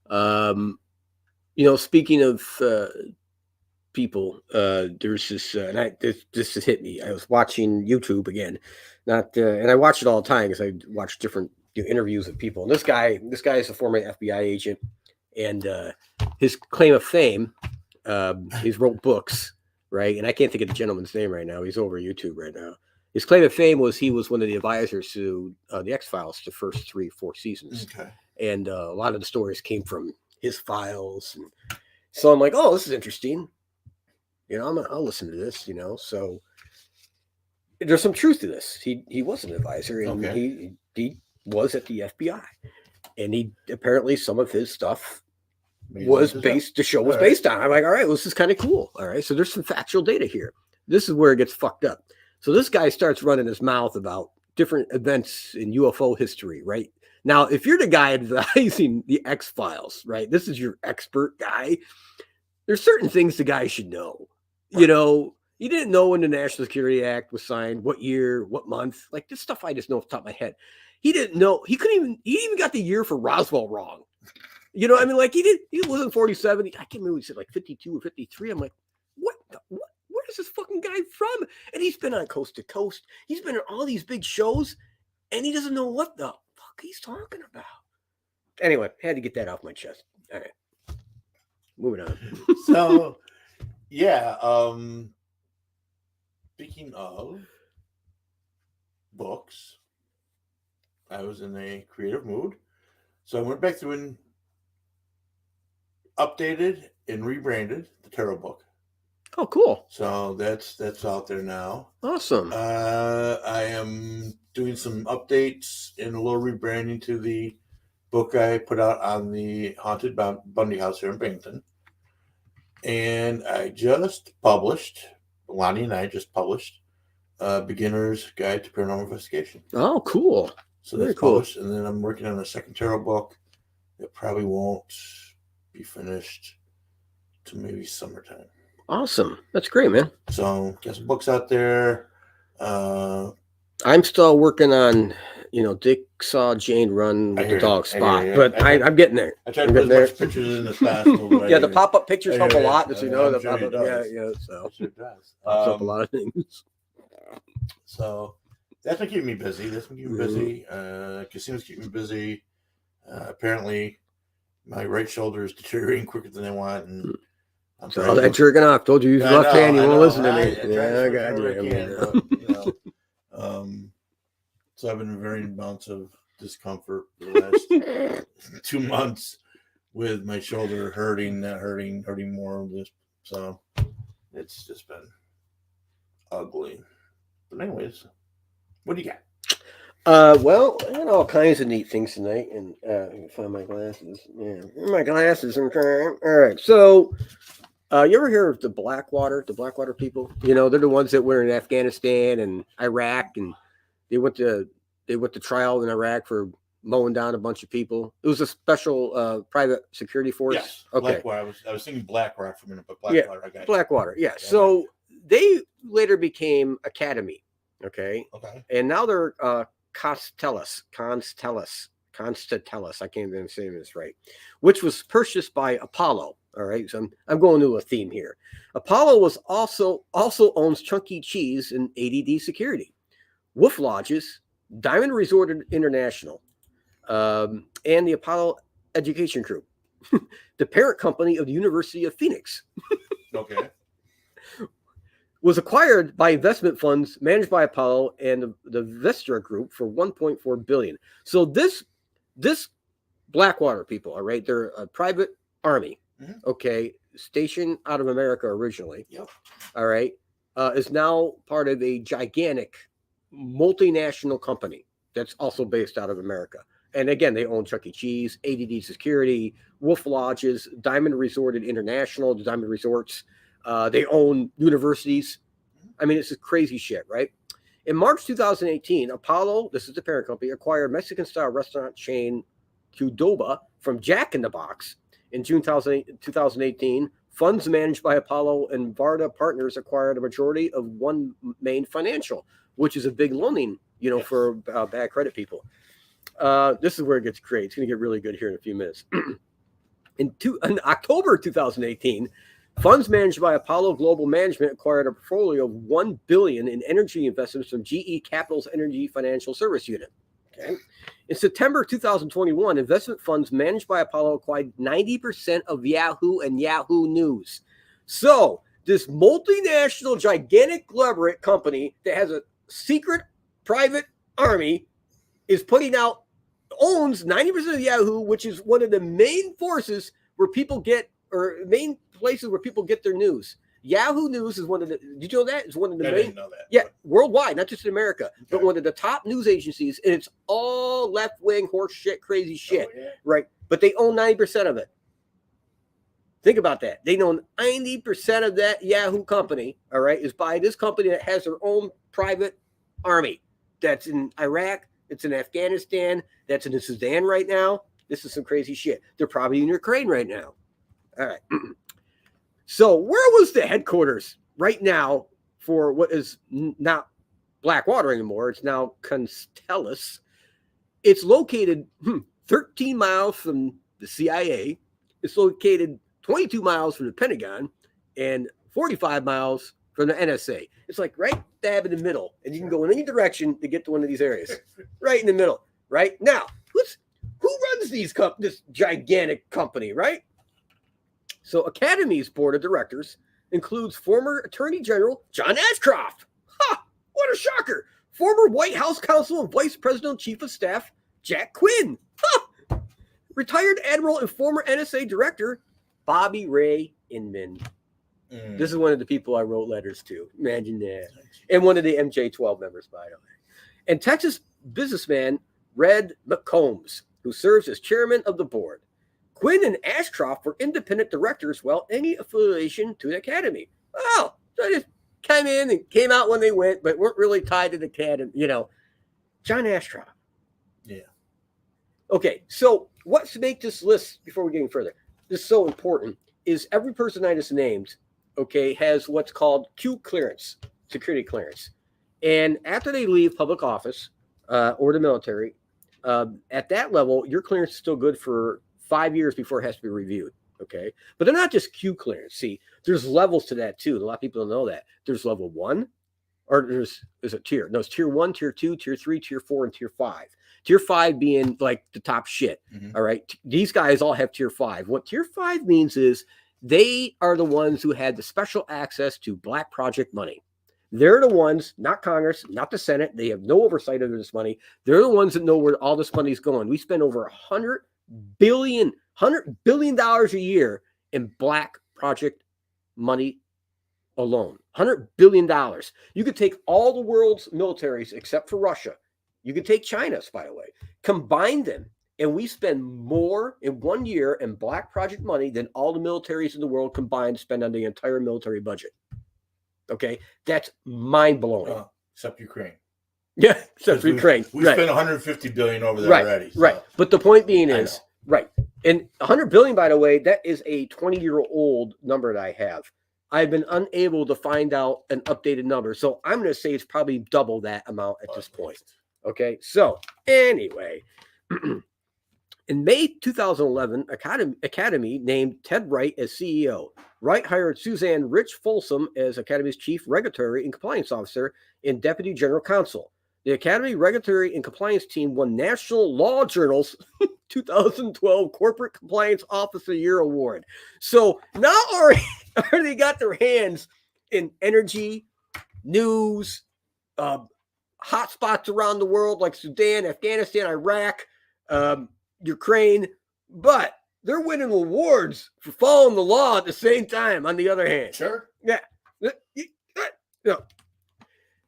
But speaking of people, there's this, and this has hit me. I was watching YouTube again. And I watch it all the time because I watch different interviews with people. And this guy is a former FBI agent, and his claim of fame, he's wrote books, right? And I can't think of the gentleman's name right now. He's over YouTube right now. His claim of fame was he was one of the advisors to the X-Files, the first 3-4 seasons. Okay. And a lot of the stories came from his files. And so I'm like, oh, this is interesting. I'll listen to this, so there's some truth to this. He was an advisor, and he was at the FBI, and he apparently some of his stuff was based. The show was based on. I'm like, all right, well, this is kind of cool. All right, so there's some factual data here. This is where it gets fucked up. So this guy starts running his mouth about different events in UFO history. Right now, if you're the guy advising the X-Files, right, this is your expert guy. There's certain things the guy should know. Right. He didn't know when the National Security Act was signed, what year, what month. Like this stuff I just know off the top of my head. He didn't know. He even got the year for Roswell wrong. He wasn't 47. I can't remember, he said like 52 or 53. I'm like, what? Where is this fucking guy from? And he's been on Coast to Coast. He's been on all these big shows, and he doesn't know what the fuck he's talking about. Anyway, had to get that off my chest. All right. Moving on. So, speaking of books, I was in a creative mood. So I went back through and updated and rebranded the tarot book. Oh, cool. So that's out there now. Awesome. I am doing some updates and a little rebranding to the book I put out on the Haunted Bundy House here in Binghamton. And I just published, Lonnie and I just published, Beginner's Guide to Paranormal Investigation. Oh, cool. So that's published. And then I'm working on a second tarot book that probably won't be finished to maybe summertime. Awesome. That's great, man. So got some books out there. I'm still working on, Dick saw Jane run with the dog Spot, but I'm getting there. I tried to put as much pictures in as possible. The pop-up pictures help a lot, as you know. The pop-up, so it sure does. Help a lot of things. So that's been keeping me busy. Casinos keep me busy. Apparently, my right shoulder is deteriorating quicker than I want, and all that jerking off. Told you use left hand. You won't listen to me. So I've been in varying amounts of discomfort for the last 2 months, with my shoulder hurting, not hurting more. So it's just been ugly. But anyways, what do you got? Well, I had all kinds of neat things tonight, and I can find my glasses. Yeah, my glasses. Okay. All right. So, you ever hear of the Blackwater people? You know, they're the ones that were in Afghanistan and Iraq, and they went to trial in Iraq for mowing down a bunch of people. It was a special private security force. Yes. Okay. Blackwater. I was thinking BlackRock for a minute, but Blackwater. Yeah, I got Blackwater. Yeah. So they later became Academy. Okay. Okay. And now they're Constellus. I can't even say this right, which was purchased by Apollo. All right, so I'm going to a theme here. Apollo was also owns Chuck E. Cheese and ADD Security, Wolf Lodges, Diamond Resort International, and the Apollo Education Group, the parent company of the University of Phoenix. Okay. Was acquired by investment funds managed by Apollo and the Vestra Group for $1.4 billion. So this Blackwater people, all right, they're a private army, okay, stationed out of America originally. Yep. All right, is now part of a gigantic multinational company that's also based out of America. And again, they own Chuck E. Cheese, ADD Security, Wolf Lodges, Diamond Resort International, the Diamond Resorts. They own universities. I mean, it's just crazy shit, right? In March 2018, Apollo, this is the parent company, acquired Mexican-style restaurant chain Qdoba from Jack in the Box. In June 2018, funds managed by Apollo and Varda Partners acquired a majority of One Main Financial, which is a big loaning, for bad credit people. This is where it gets great. It's going to get really good here in a few minutes. In October 2018, funds managed by Apollo Global Management acquired a portfolio of $1 billion in energy investments from GE Capital's Energy Financial Service Unit. Okay. In September 2021, investment funds managed by Apollo acquired 90% of Yahoo and Yahoo News. So this multinational, gigantic, elaborate company that has a secret private army owns 90% of Yahoo, which is one of the main forces where people get, or main places where people get their news. Yahoo News is one of the, did you know that? It's one of the main. Didn't know that. Yeah, worldwide, not just in America, but one of the top news agencies, and it's all left-wing horse shit, crazy shit, right? But they own 90% of it. Think about that. They own 90% of that Yahoo company, all right, is by this company that has their own private army. That's in Iraq, it's in Afghanistan, that's in Sudan right now. This is some crazy shit. They're probably in Ukraine right now. All right. So where was the headquarters right now for what is not Blackwater anymore? It's now Constellus. It's located 13 miles from the CIA. It's located 22 miles from the Pentagon and 45 miles from the NSA. It's like right dab in the middle, and you can go in any direction to get to one of these areas. Right in the middle. Right now, who runs this gigantic company? Right. So Academy's board of directors includes former Attorney General John Ashcroft. Ha! What a shocker! Former White House counsel and Vice President Chief of Staff Jack Quinn. Ha! Retired Admiral and former NSA Director Bobby Ray Inman. This is one of the people I wrote letters to. Imagine that. And one of the MJ-12 members, by the way. And Texas businessman Red McCombs, who serves as chairman of the board. Quinn and Ashcroft were independent directors, while any affiliation to the Academy. Oh, so they just came in and came out when they went, but weren't really tied to the Academy. John Ashcroft. Yeah. Okay, so what's to make this list before we get any further? This is so important. Is every person I just named, okay, has what's called Q clearance, security clearance, and after they leave public office or the military, at that level, your clearance is still good for 5 years before it has to be reviewed. Okay. But they're not just Q clearance. See, there's levels to that too. A lot of people don't know that. There's level 1, or there's a tier. No, it's tier 1, tier 2, tier 3, tier 4, and tier 5. Tier 5 being like the top shit. All right. These guys all have tier 5. What tier 5 means is they are the ones who had the special access to black project money. They're the ones, not Congress, not the Senate. They have no oversight over this money. They're the ones that know where all this money is going. We spend over $100 billion $100 billion a year in black project money alone. $100 billion. You could take all the world's militaries except for Russia. You could take China's, by the way, combine them, and we spend more in 1 year in black project money than all the militaries in the world combined spend on the entire military budget. Okay, that's mind-blowing. Except Ukraine. Yeah, except Ukraine. We spent 150 billion over there already. So. Right. But the point being is, right. And 100 billion, by the way, that is a 20-year-old number that I have. I've been unable to find out an updated number. So I'm going to say it's probably double that amount at this point. Okay. So anyway, in May 2011, Academy named Ted Wright as CEO. Wright hired Suzanne Rich Folsom as Academy's Chief Regulatory and Compliance Officer and Deputy General Counsel. The Academy Regulatory and Compliance Team won National Law Journal's 2012 Corporate Compliance Officer Year Award. So not already got their hands in energy, news, hotspots around the world like Sudan, Afghanistan, Iraq, Ukraine, but they're winning awards for following the law at the same time, on the other hand. Sure. Yeah.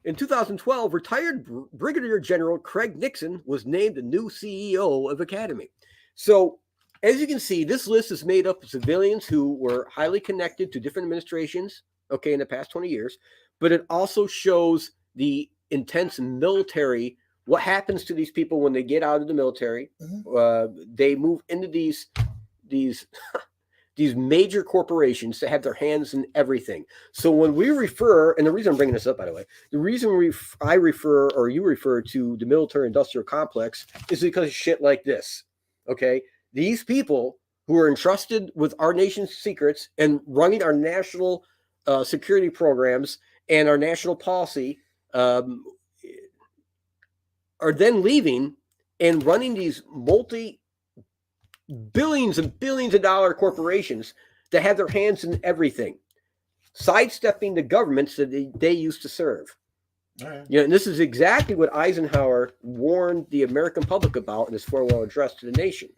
In 2012, retired Brigadier General Craig Nixon was named the new CEO of Academy. So, as you can see, this list is made up of civilians who were highly connected to different administrations, okay, in the past 20 years, but it also shows the intense military, what happens to these people when they get out of the military. They move into these major corporations that have their hands in everything. So when we refer, and the reason I'm bringing this up, by the way, the reason I refer, or you refer to the military industrial complex is because of shit like this. Okay. These people who are entrusted with our nation's secrets and running our national security programs and our national policy are then leaving and running these billions and billions of dollar corporations that have their hands in everything, sidestepping the governments that they used to serve. Right. You know, and this is exactly what Eisenhower warned the American public about in his farewell address to the nation.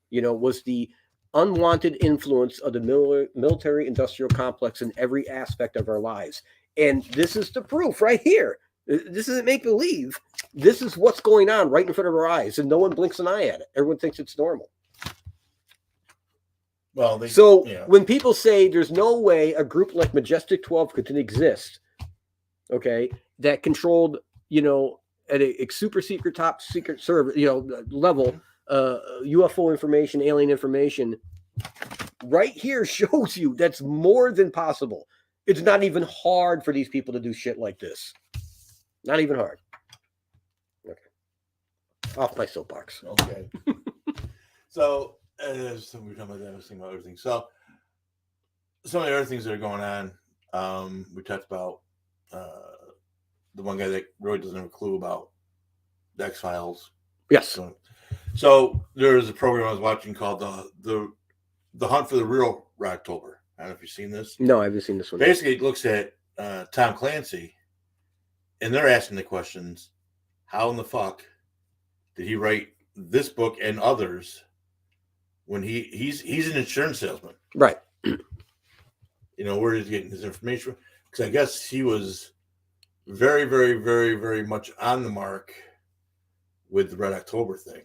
You know, was the unwanted influence of the military industrial complex in every aspect of our lives. And this is the proof right here. This isn't make believe. This is what's going on right in front of our eyes, and no one blinks an eye at it. Everyone thinks it's normal. Well, when people say there's no way a group like Majestic 12 could exist, okay, that controlled, you know, at a super secret, top secret service, you know, level, UFO information, alien information, right here shows you that's more than possible. It's not even hard for these people to do shit like this. Not even hard. Okay. Off my soapbox. Okay. So, we're talking about that. I was thinking about everything. So, some of the other things that are going on, we talked about the one guy that really doesn't have a clue about the X-Files. Yes. So there's a program I was watching called the Hunt for the Real October. I don't know if you've seen this. No, I haven't seen this one. Basically, it looks at Tom Clancy, and they're asking the questions: how in the fuck did he write this book and others when he's an insurance salesman? Right. You know, where is he getting his information? Because I guess he was very, very, very, very much on the mark with the Red October thing.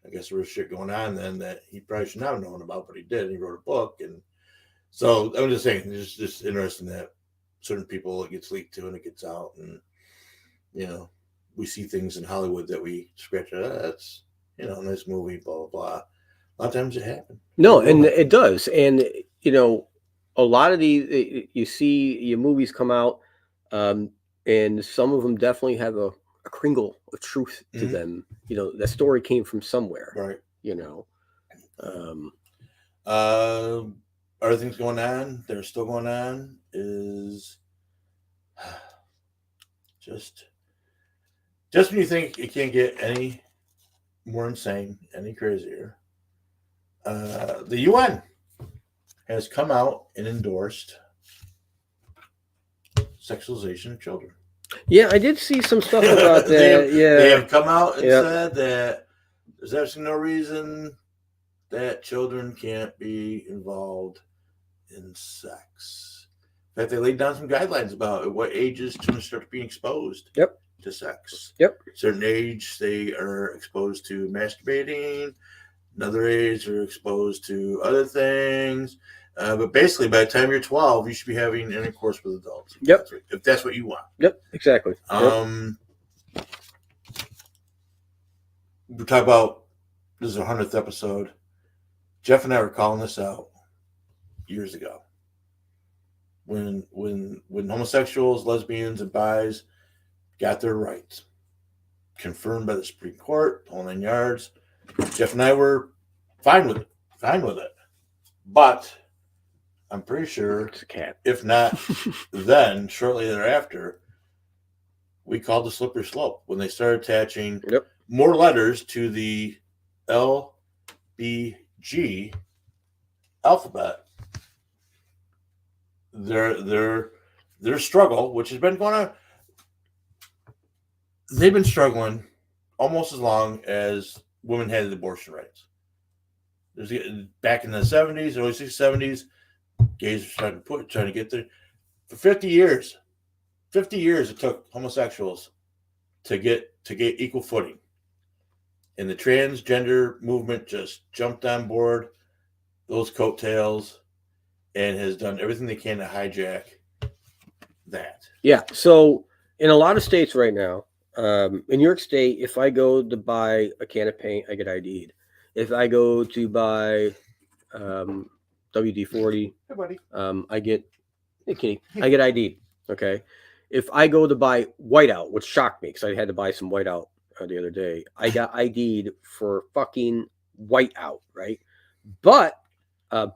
I guess there was shit going on then that he probably should not have known about, but he did. He wrote a book. And so I'm just saying, it's just interesting that certain people, it gets leaked to and it gets out. And, you know, we see things in Hollywood that we scratch out. That's, you know, a nice movie, blah, blah, blah. A lot of times it happens. No, and it does. And, you know, a lot of these, you see your movies come out, and some of them definitely have a kringle of truth to them. You know, that story came from somewhere. Right. You know. Other things going on, they're still going on, is just when you think it can't get any more insane, any crazier, the UN has come out and endorsed sexualization of children. Yeah, I did see some stuff about that. They have come out and said that there's actually no reason that children can't be involved in sex. In fact, they laid down some guidelines about at what ages children start being exposed to sex. Certain age, they are exposed to masturbating. Another age, they're exposed to other things. But basically, by the time you're 12, you should be having intercourse with adults. If that's what you want. Exactly. We talk about, this is our 100th episode. Jeff and I were calling this out years ago. When homosexuals, lesbians, and bis got their rights confirmed by the Supreme Court, whole 9 yards, Jeff and I were fine with it. But I'm pretty sure, if not then, shortly thereafter, we called the slippery slope when they started attaching more letters to the LBG alphabet. Their struggle, which has been going on, they've been struggling almost as long as women had abortion rights. Back in the 70s, early 70s, gays were trying to get there. For 50 years it took homosexuals to get equal footing. And the transgender movement just jumped on board those coattails and has done everything they can to hijack that. Yeah. So in a lot of states right now, in New York State, if I go to buy a can of paint, I get ID'd. If I go to buy WD-40, hey, buddy. I get ID'd. Okay. If I go to buy whiteout, which shocked me because I had to buy some whiteout the other day, I got ID'd for fucking whiteout, right? But I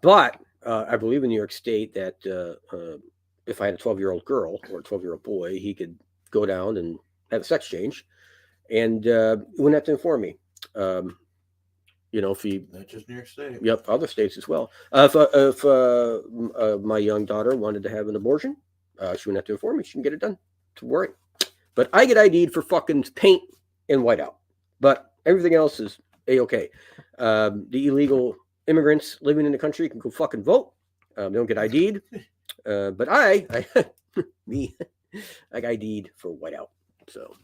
believe in New York State that if I had a 12-year-old girl or a 12-year-old boy, he could go down and have a sex change, and wouldn't have to inform me. If he, not just New York State. Yep, other states as well. If my young daughter wanted to have an abortion, she wouldn't have to inform me. She can get it done. Don't worry. But I get ID'd for fucking paint and whiteout. But everything else is A-okay. The illegal immigrants living in the country can go fucking vote. They don't get ID'd. But I got ID'd for whiteout. So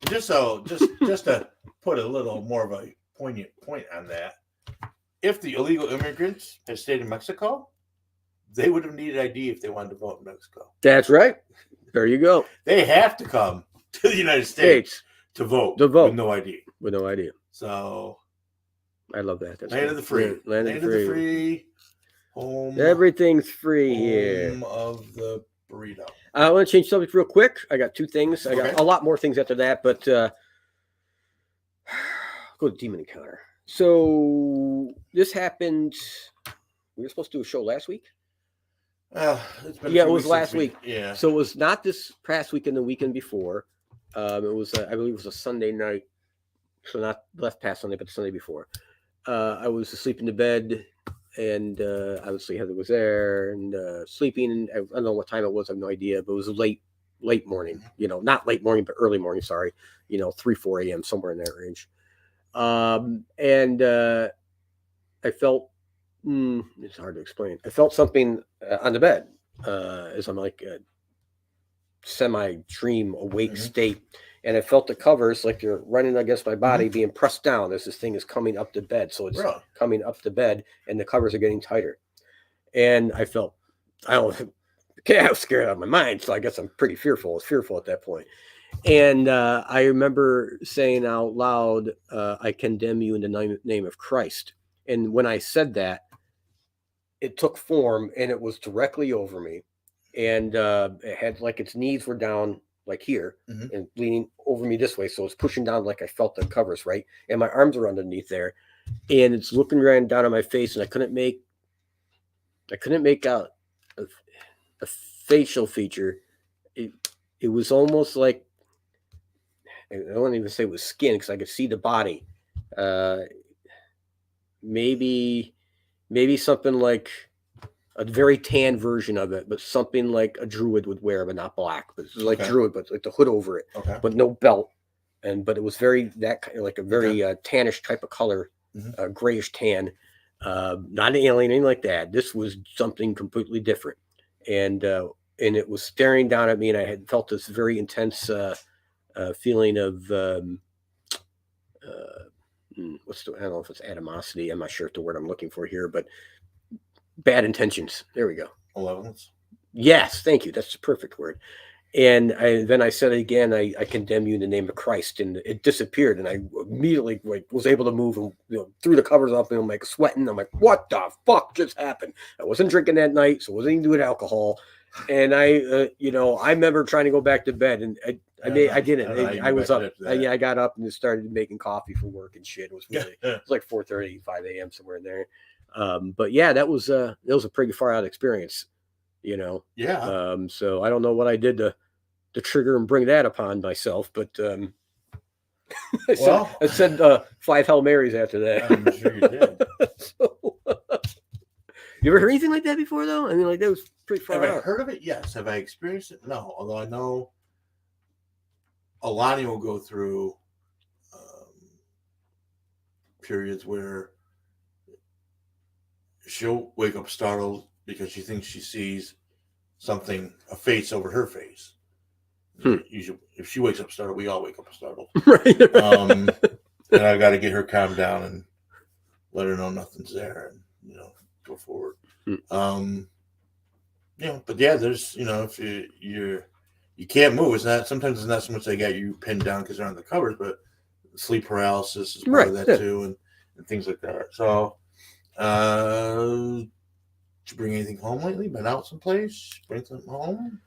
just to put a little more of a poignant point on that, if the illegal immigrants had stayed in Mexico, they would have needed ID if they wanted to vote in Mexico. That's right. There you go. They have to come to the United States to vote. With no ID. With no ID. So I love that. That's land of the free. Land of the free. Home. Everything's free here. Home of the burrito. I want to change subject real quick. I got two things. I got a lot more things after that, but go to Demon Encounter. So this happened. We were supposed to do a show last week. It was last week. Yeah. So it was not this past weekend, the weekend before. It was, I believe, it was a Sunday night. So not last past Sunday, but the Sunday before. I was asleep in the bed, and obviously Heather was there and sleeping. And I don't know what time it was. I have no idea, but it was late morning. Not late morning, but early morning. Sorry, 3-4 a.m. somewhere in that range. And I felt. It's hard to explain. I felt something on the bed as I'm like a semi-dream awake state, and I felt the covers like they're running against my body, being pressed down as this thing is coming up the bed. So it's coming up the bed, and the covers are getting tighter. And I was scared out of my mind. So I guess I'm pretty fearful. I was fearful at that point. And I remember saying out loud, "I condemn you in the name of Christ." And when I said that, it took form, and it was directly over me, and it had like its knees were down like here and leaning over me this way, so it's pushing down like I felt the covers, right, and my arms are underneath there, and it's looking right down at my face, and I couldn't make out a facial feature. It was almost like, I don't even say it was skin because I could see the body. Maybe something like a very tan version of it, but something like a druid would wear, but not black. But it's like druid, but like the hood over it, but no belt. But it was very like a very tannish type of color, grayish tan. Not an alien, anything like that. This was something completely different. And it was staring down at me, and I had felt this very intense feeling of I don't know if it's animosity. I'm not sure if the word I'm looking for here, but bad intentions. There we go. Malevolence. Yes, thank you. That's the perfect word. And then I said again, I condemn you in the name of Christ, and it disappeared. And I immediately was able to move and threw the covers up, and I'm like sweating. I'm like, what the fuck just happened? I wasn't drinking that night, so I wasn't even doing alcohol. And I remember trying to go back to bed, and I didn't. I was up. I got up and just started making coffee for work and shit. It was really it was like 4:30, 5 a.m. somewhere in there. But yeah, that was a pretty far out experience. Yeah. So I don't know what I did to trigger and bring that upon myself, but I said 5 Hail Marys after that. I'm sure you did. So, you ever heard anything like that before, though? I mean, like, that was pretty far out. Have I heard of it? Yes. Have I experienced it? No. Although I know Alani will go through periods where she'll wake up startled because she thinks she sees a face over her face. Usually, if she wakes up startled, we all wake up startled. Right. And I got to get her calmed down and let her know nothing's there, and go forward. But yeah, there's if you can't move, sometimes it's not so much they got you pinned down because they're on the covers, but sleep paralysis is part of that too, and things like that. So, did you bring anything home lately? Been out someplace? Bring something home?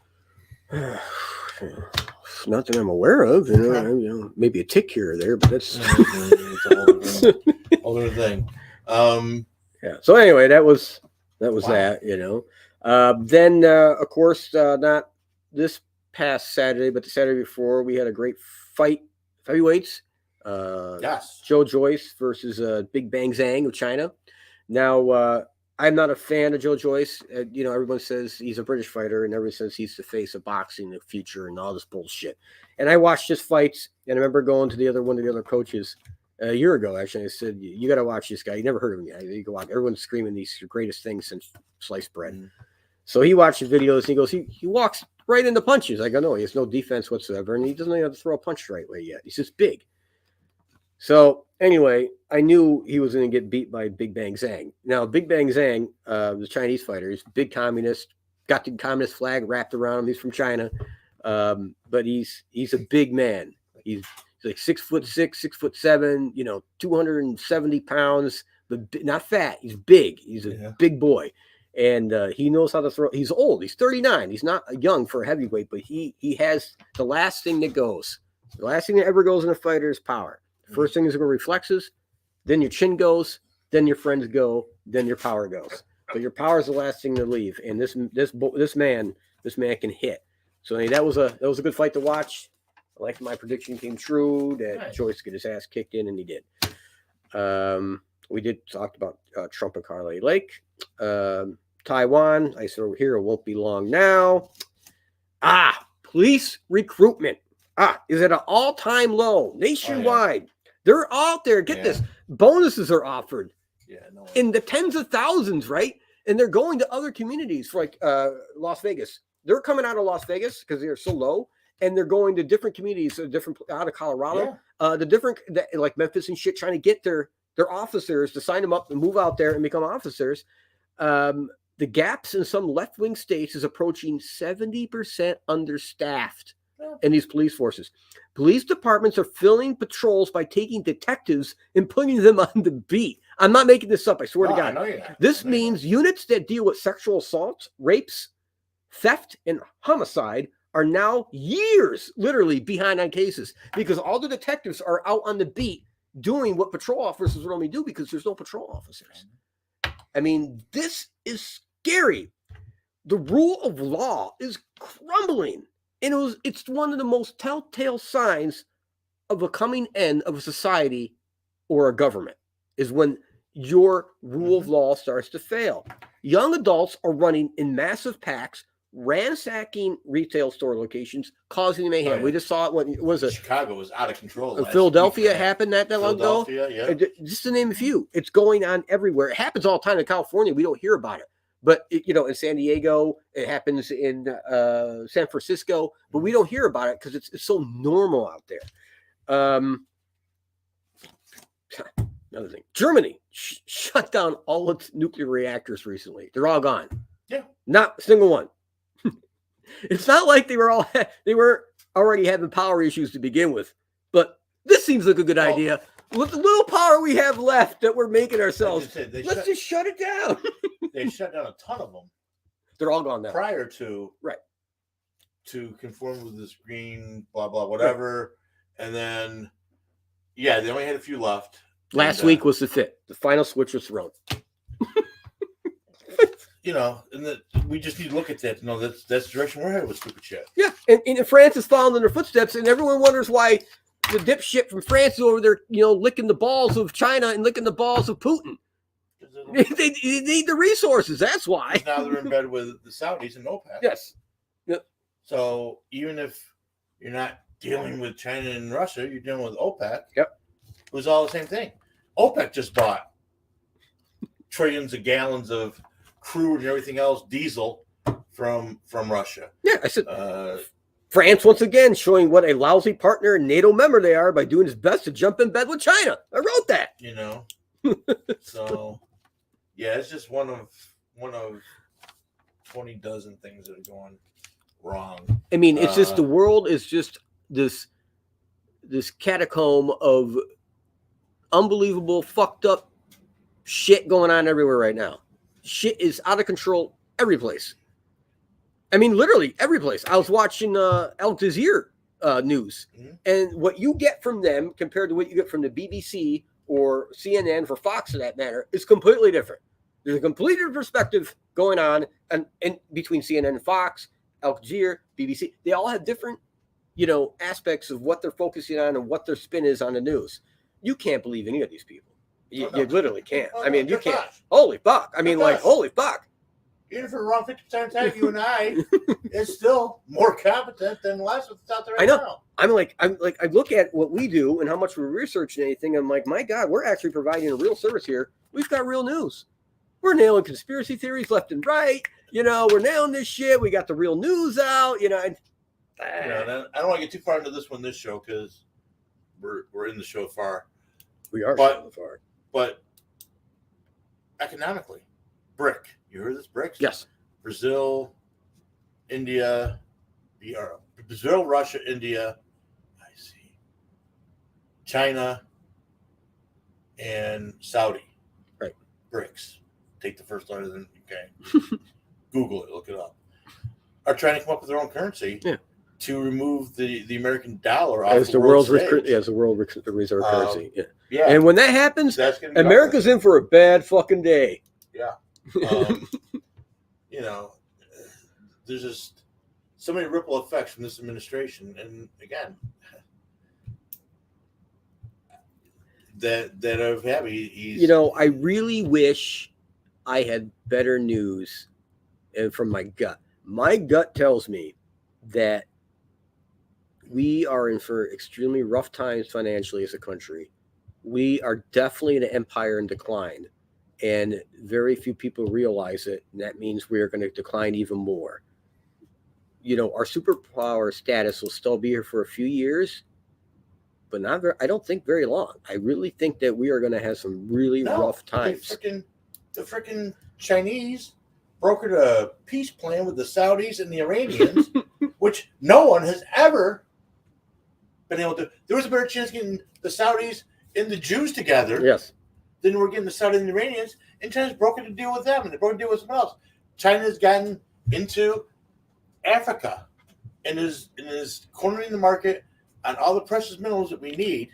Not that I'm aware of. Maybe a tick here or there, but that's it's a whole other thing. Yeah. So anyway, that was that. Then of course, not this past Saturday, but the Saturday before, we had a great fight, heavyweights. Yes. Joe Joyce versus Big Bang Zhang of China. Now, I'm not a fan of Joe Joyce. Everyone says he's a British fighter, and everyone says he's the face of boxing in the future and all this bullshit. And I watched his fights, and I remember going to one of the other coaches a year ago, actually. I said, you got to watch this guy. You never heard of him yet. You go watch. Everyone's screaming these greatest things since sliced bread. Mm-hmm. So he watched the videos, and he goes, he walks right into punches. I go, no, he has no defense whatsoever, and he doesn't even have to throw a punch the right way yet. He's just big. So anyway, I knew he was going to get beat by Big Bang Zhang. Now, Big Bang Zhang, the Chinese fighter, he's a big communist, got the communist flag wrapped around him. He's from China, but he's a big man. He's like 6'6", 6'7", 270 pounds, but not fat. He's big. He's a big boy, and he knows how to throw. He's old. He's 39. He's not young for a heavyweight, but he has the last thing that goes. The last thing that ever goes in a fighter is power. First thing is going to reflexes, then your chin goes, then your friends go, then your power goes. But your power is the last thing to leave. And this man can hit. So that was a good fight to watch. I like my prediction came true that Joyce get his ass kicked in, and he did. We did talk about Trump and Carly Lake, Taiwan. I said over here, it won't be long now. Police recruitment is at an all-time low nationwide. They're out there. Get this. Bonuses are offered in the tens of thousands, right? And they're going to other communities like Las Vegas. They're coming out of Las Vegas because they're so low, and they're going to different communities, out of Colorado, like Memphis and shit, trying to get their officers to sign them up and move out there and become officers. The gaps in some left-wing states is approaching 70% understaffed in these police forces. Police departments are filling patrols by taking detectives and putting them on the beat. I'm not making this up. I swear to God. This means units that deal with sexual assaults, rapes, theft, and homicide are now years literally behind on cases because all the detectives are out on the beat doing what patrol officers would only do because there's no patrol officers. I mean, this is scary. The rule of law is crumbling. And it's one of the most telltale signs of a coming end of a society or a government is when your rule of law starts to fail. Young adults are running in massive packs ransacking retail store locations, causing mayhem. Oh, yeah. We just saw it when it was Chicago was out of control. Philadelphia happened that long ago. Yeah. Just to name a few, it's going on everywhere. It happens all the time in California. We don't hear about it, but in San Diego, it happens in San Francisco, but we don't hear about it because it's so normal out there. Another thing, Germany shut down all its nuclear reactors recently. They're all gone. Yeah, not a single one. It's not like they were already having power issues to begin with, but this seems like a good idea. With the little power we have left that we're making ourselves, let's just shut it down. They shut down a ton of them. They're all gone now. Prior to to conform with this green blah blah whatever, and then they only had a few left. Last week was the final switch was thrown. We just need to look at that to know that's the direction we're headed with stupid shit. Yeah, and France is following in their footsteps, and everyone wonders why the dipshit from France is over there, licking the balls of China and licking the balls of Putin. They need the resources. That's why. Now they're in bed with the Saudis and OPEC. Yes. Yep. So even if you're not dealing with China and Russia, you're dealing with OPEC. Yep. It was all the same thing. OPEC just bought trillions of gallons of crude and everything else, diesel from Russia. Yeah, I said France once again showing what a lousy partner and NATO member they are by doing its best to jump in bed with China. I wrote that. So it's just one of 20 dozen things that are going wrong. I mean, it's just the world is just this catacomb of unbelievable fucked up shit going on everywhere right now. Shit is out of control every place. I mean, literally every place. I was watching Al Jazeera news, and what you get from them compared to what you get from the BBC or CNN, for Fox for that matter, is completely different. There's a completely different perspective going on and between CNN and Fox, Al Jazeera, BBC. They all have different, aspects of what they're focusing on and what their spin is on the news. You can't believe any of these people. You literally can't. I mean, you can't. Holy fuck. I mean, holy fuck. Even if we're wrong 50% of the time, you and I, it's still more competent than less of what's out there right now. I look at what we do and how much we research and anything. I'm like, my God, we're actually providing a real service here. We've got real news. We're nailing conspiracy theories left and right. We're nailing this shit. We got the real news out. I don't want to get too far into this show because we're in the show far. We are so far. But economically, BRIC. You heard this? BRICS? Yes. Brazil, India, Brazil, Russia, India, I see, China, and Saudi. Right. BRICS. Take the first letter, then Google it, look it up. Are trying to come up with their own currency. Yeah. To remove the American dollar off the world stage. As the world reserve currency. Yeah. And when that happens, America's in for a bad fucking day. Yeah. There's just so many ripple effects from this administration, and again, that I've had. He's. I really wish I had better news, and from my gut. My gut tells me that we are in for extremely rough times financially as a country. We are definitely an empire in decline. And very few people realize it, and that means we are going to decline even more. Our superpower status will still be here for a few years, but I don't think very long. I really think that we are going to have some really rough times. The freaking Chinese brokered a peace plan with the Saudis and the Iranians, which no one has ever been able to. There was a better chance getting the Saudis and the Jews together. Yes. Then we're getting the Saudis and the Iranians, and China's broken a deal with them, and they broke a deal with someone else. China's gotten into Africa and is cornering the market on all the precious minerals that we need.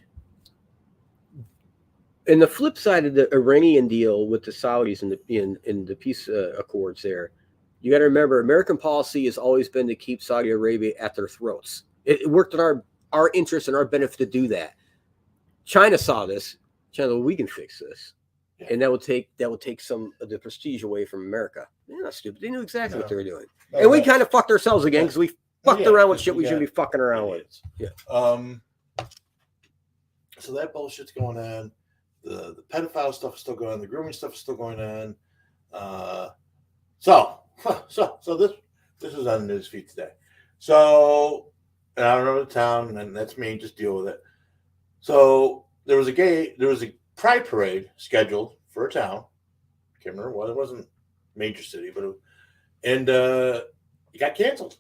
And the flip side of the Iranian deal with the Saudis in the peace accords there, you got to remember, American policy has always been to keep Saudi Arabia at their throats. It worked in our interest and our benefit to do that. China saw this. China, we can fix this. Yeah. And that would take some of the prestige away from America. They're not stupid. They knew exactly what they were doing. No, and we kind of fucked ourselves again because we fucked around with shit we shouldn't be fucking around with. Yeah. So that bullshit's going on. The pedophile stuff is still going on. The grooming stuff is still going on. So this was on the news feed today. So, and I don't know the town, and that's me. Just deal with it. So there was a pride parade scheduled for a town. I can't remember what it wasn't a major city, but it got canceled.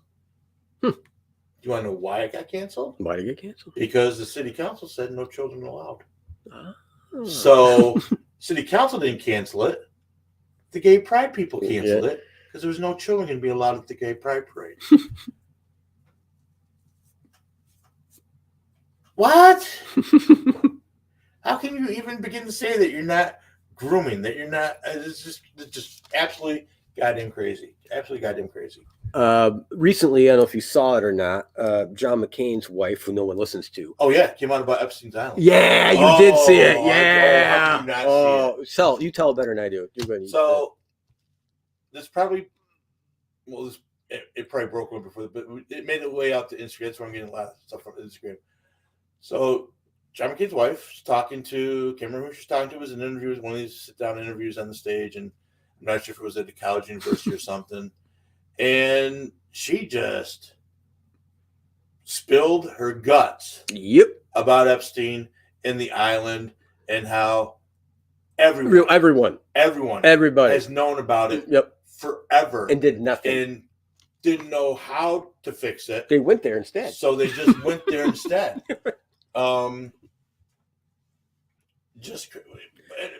Do you want to know why it got canceled? Why did it get canceled? Because the city council said no children allowed. Oh. So city council didn't cancel it. The gay pride people canceled it because there was no children going to be allowed at the gay pride parade. What? How can you even begin to say that you're not grooming? That you're not? It's just absolutely goddamn crazy. Absolutely goddamn crazy. Recently, I don't know if you saw it or not. John McCain's wife, who no one listens to. Oh yeah, came out about Epstein's Island. Yeah, you did see it. Yeah. How can you not see it? You tell it better than I do. So this probably, it probably broke one before, but it made its way out to Instagram. That's where I'm getting a lot of stuff from Instagram. So John McCain's wife was talking to, can't remember who she was talking to. It was an interview, one of these sit-down interviews on the stage, and I'm not sure if it was at the college, university, or something. And she just spilled her guts about Epstein and the island and how everybody has known about it forever and did nothing and didn't know how to fix it. They went there instead. So they just went there instead. But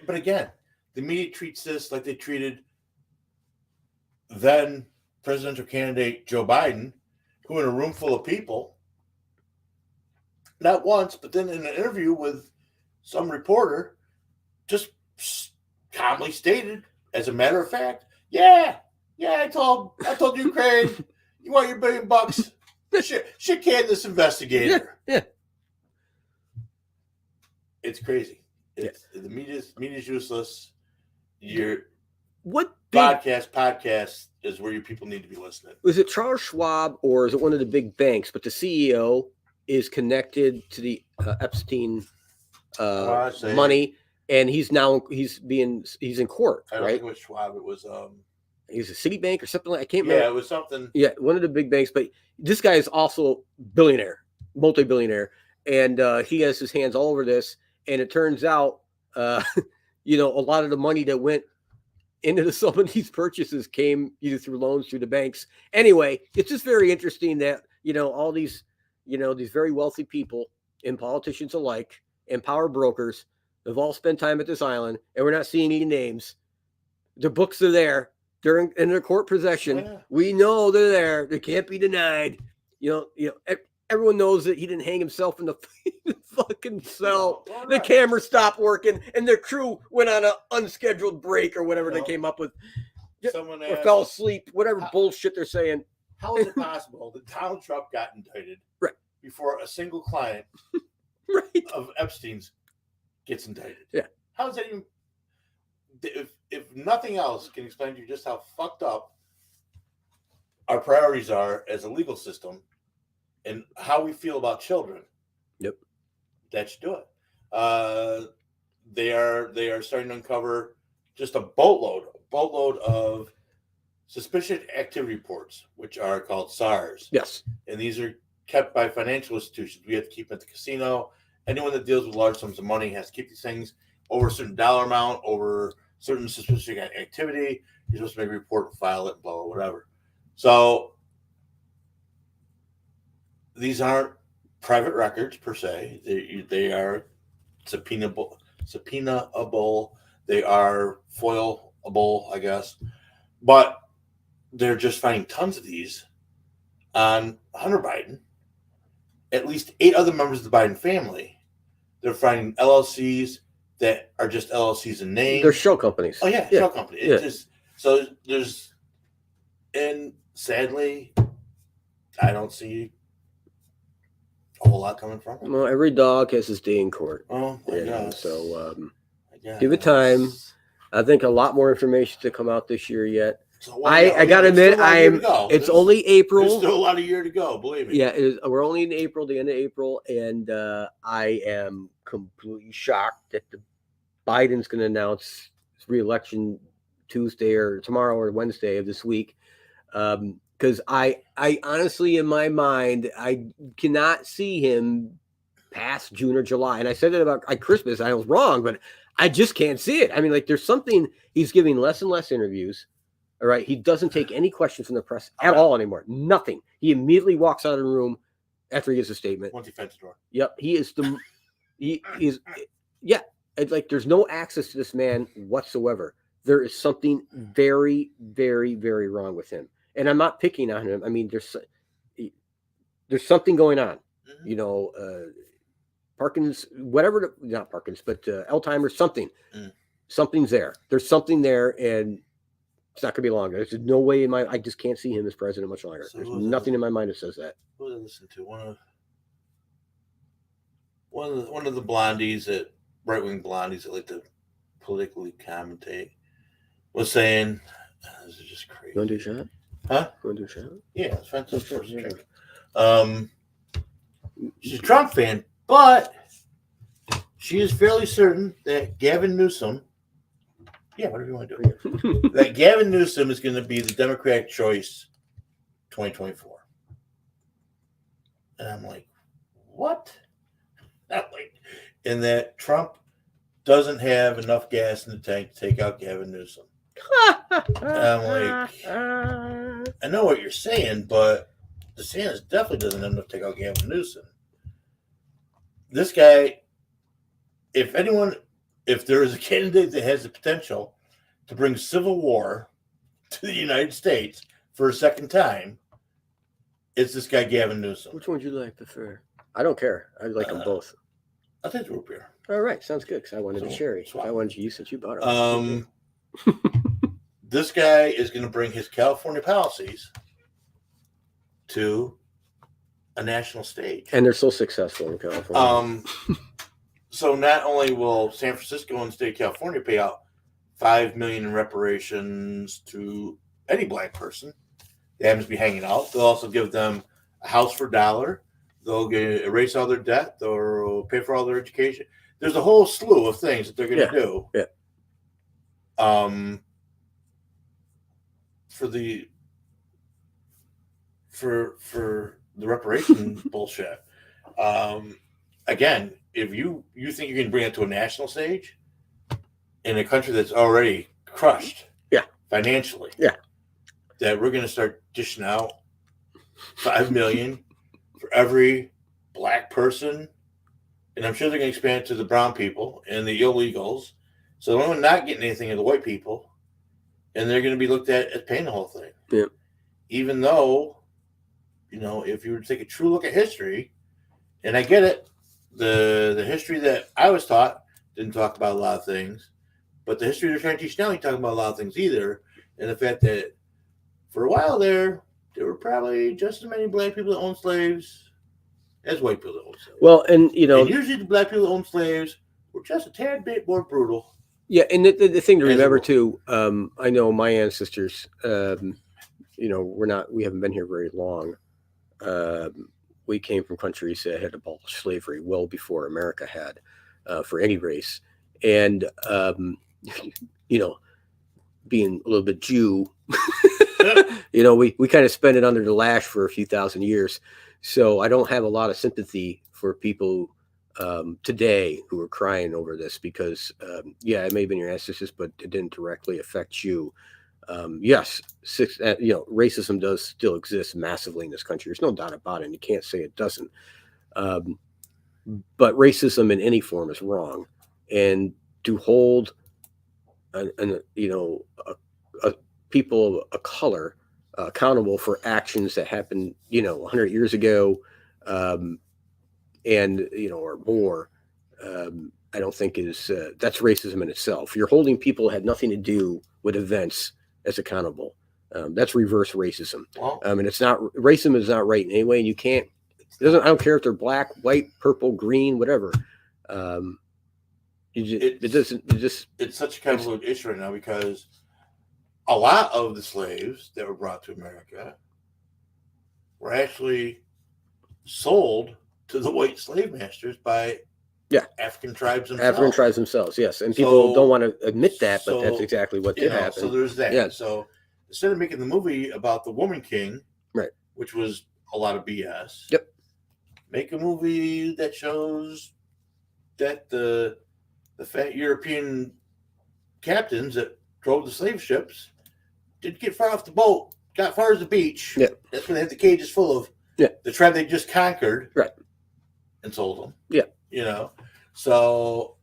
again, the media treats this like they treated then presidential candidate Joe Biden, who in a room full of people, not once, but then in an interview with some reporter, just calmly stated, as a matter of fact, I told Ukraine, you want your $1 billion? Shit can this investigator. Yeah. It's crazy. The media's useless. What podcast is where your people need to be listening. Was it Charles Schwab or is it one of the big banks? But the CEO is connected to the Epstein money, and he's in court. I don't think it was Schwab. It was he's a Citibank or something like. I can't remember. Yeah, it was something. Yeah, one of the big banks. But this guy is also billionaire, multi-billionaire, and he has his hands all over this. And it turns out, a lot of the money that went into some of these purchases came either through loans through the banks. Anyway, it's just very interesting that, all these, these very wealthy people and politicians alike and power brokers have all spent time at this island, and we're not seeing any names. The books are there. They're in their court possession. Yeah. We know they're there. They can't be denied. Everyone knows that he didn't hang himself in the fucking cell. No, right. The camera stopped working, and their crew went on an unscheduled break or whatever they came up with. Someone or fell asleep, whatever bullshit they're saying. How is it possible that Donald Trump got indicted before a single client of Epstein's gets indicted? Yeah. How is that even? If nothing else can explain to you just how fucked up our priorities are as a legal system and how we feel about children. Yep. That should do it. They are starting to uncover just a boatload of suspicious activity reports, which are called SARS. Yes. And these are kept by financial institutions. We have to keep them at the casino. Anyone that deals with large sums of money has to keep these things over a certain dollar amount, over certain suspicious activity. You're supposed to make a report and file it, blah, blah, whatever. So these aren't private records per se. They are subpoenaable. They are foilable, I guess. But they're just finding tons of these on Hunter Biden. At least 8 other members of the Biden family. They're finding LLCs that are just LLCs in name. They're shell companies. Oh yeah, shell company. And sadly, I don't see a whole lot coming from it. Well, every dog has his day in court. Oh, my God. So, Give it time. I think a lot more information to come out this year yet. So, I gotta admit, it's only April. There's still a lot of year to go, believe me. Yeah, we're only in April, the end of April, and I am completely shocked that Biden's going to announce his re-election Tuesday or tomorrow or Wednesday of this week. Because I honestly, in my mind, I cannot see him past June or July. And I said that about Christmas. I was wrong, but I just can't see it. I mean, like, there's something. He's giving less and less interviews. All right. He doesn't take any questions from the press at all anymore. Nothing. He immediately walks out of the room after he gives a statement. Once he fence the door. Yep. He is. Yeah. It's like there's no access to this man whatsoever. There is something very, very, very wrong with him. And I'm not picking on him. I mean, there's something going on. Mm-hmm. You know, Parkinson's, whatever, not Parkinson's, but Alzheimer's, something. Mm. Something's there. There's something there, and it's not going to be long. There's no way I just can't see him as president much longer. So there's nothing in my mind that says that. Who did I listen to? One of the blondies, that right-wing blondies that like to politically commentate, was saying, this is just crazy. You want to do a shot? Huh? You want to do a shot? Yeah, it's fantastic. She's a Trump fan, but she is fairly certain that Gavin Newsom, whatever you want to do, that Gavin Newsom is going to be the Democratic choice 2024. And I'm like, what? And that Trump doesn't have enough gas in the tank to take out Gavin Newsom. And I'm like, I know what you're saying, but DeSantis definitely doesn't have enough to take out Gavin Newsom. This guy, if there is a candidate that has the potential to bring civil war to the United States for a second time, it's this guy, Gavin Newsom. Which one would you like prefer? I don't care. I like them both. I'll take the root beer. All right. Sounds good, because I wanted a cherry. I wanted you since you bought it. This guy is going to bring his California policies to a national stage. And they're so successful in California. So not only will San Francisco and the state of California pay out $5 million in reparations to any black person that happens to be hanging out, they'll also give them a house for $1. They'll erase all their debt. They'll pay for all their education. There's a whole slew of things that they're going to do. Yeah. For the reparation bullshit. Again, if you think you can bring it to a national stage in a country that's already crushed, financially, that we're going to start dishing out $5 million for every black person, and I'm sure they're going to expand it to the brown people and the illegals. So the only one not getting anything are the white people, and they're going to be looked at as paying the whole thing. Yeah. Even though, if you were to take a true look at history, and I get it, the history that I was taught didn't talk about a lot of things, but the history they're trying to teach now ain't talking about a lot of things either. And the fact that for a while there were probably just as many black people that owned slaves as white people that owned slaves. Well, and usually the black people that owned slaves were just a tad bit more brutal. Yeah, and the thing to remember too, I know my ancestors, we haven't been here very long. We came from countries that had abolished slavery well before America had, for any race. And, being a little bit Jew, we kind of spent it under the lash for a few thousand years. So I don't have a lot of sympathy for people today who are crying over this, because it may have been your ancestors, but it didn't directly affect you. Yes, racism does still exist massively in this country. There's no doubt about it, and you can't say it doesn't. But racism in any form is wrong, and to hold people of color accountable for actions that happened 100 years ago, or more, I don't think that's racism in itself. You're holding people who had nothing to do with events as accountable. That's reverse racism. Well, And it's not, racism is not right in any way. And you can't, I don't care if they're black, white, purple, green, whatever. It's such a convoluted issue right now because a lot of the slaves that were brought to America were actually sold to the white slave masters by African tribes themselves. Yes, and people don't want to admit that, but that's exactly what did happen. So there's that. Yeah. So instead of making the movie about the Woman King, right, which was a lot of BS, yep, make a movie that shows that the fat European captains that drove the slave ships didn't get far off the boat, got far as the beach. Yeah. That's when they had the cages full of the tribe they just conquered. Right. And sold them. Yeah. You know. So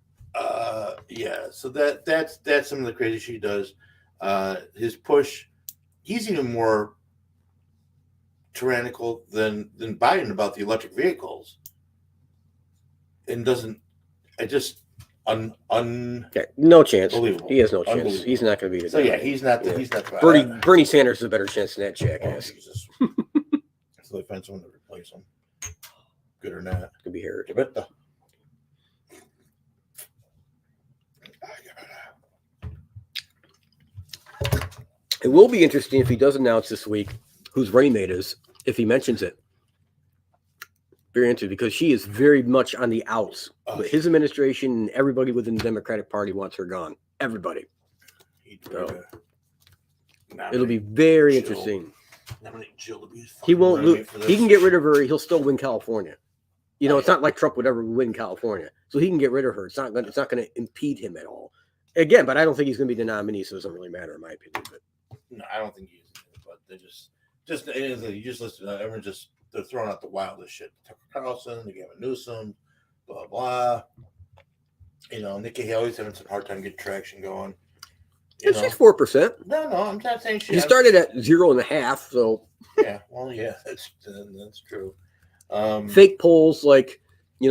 so that's some of the crazy she does. His push, he's even more tyrannical than Biden about the electric vehicles. And no chance. He has no chance. He's not going to be the guy. He's not. He's not. Bernie Sanders has a better chance than that jackass. So they find someone to replace him. Good or not, could be Harry. It will be interesting if he does announce this week whose running mate is, if he mentions it. Very interesting, because she is very much on the outs. But his administration and everybody within the Democratic Party wants her gone. Everybody. So, it'll be very interesting. He won't lose. He can get rid of her. He'll still win California. You know, it's not like Trump would ever win California, so he can get rid of her. It's not going to impede him at all. Again, but I don't think he's going to be the nominee, so it doesn't really matter in my opinion. But no, I don't think he is. But they you just listen. Everyone they're throwing out the wildest shit. Tucker Carlson, Gavin Newsom, blah blah. You know, Nikki Haley's having some hard time getting traction going. She's 4%. No, I'm not saying she. He started at 0.5, so yeah. Well, yeah, that's true. Fake polls, like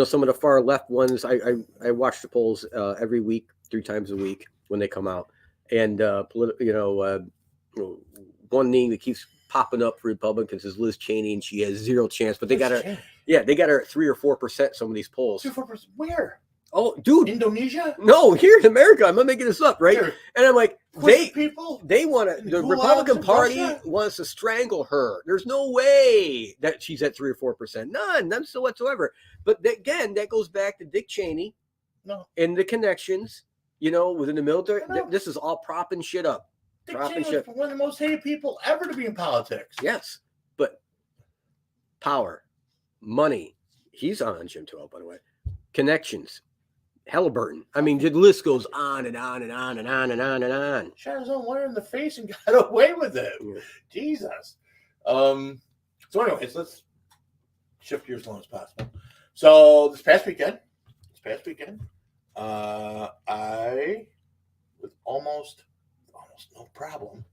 some of the far left ones. I watch the polls every week, 3 times a week when they come out, and one name that keeps popping up for Republicans is Liz Cheney, and she has 0 chance. But they got her, they got her at 3 or 4%. Some of these polls. 4%. Where? Oh, dude, Indonesia? No, here in America. I'm not making this up, right? Here. And I'm like, they want to. The Republican Party wants to strangle her. There's no way that she's at 3 or 4%. None so whatsoever. But again, that goes back to Dick Cheney, and the connections, within the military. This is all propping shit up. Dick Cheney was one of the most hated people ever to be in politics. Yes, but power, money. He's on Jim 12, by the way. Connections. Halliburton. I mean, the list goes on and on and on and on and on and on. Shot his own lawyer in the face and got away with it. Yeah. Jesus. So anyways, let's shift gears as long as possible. So this past weekend, I, with almost no problem,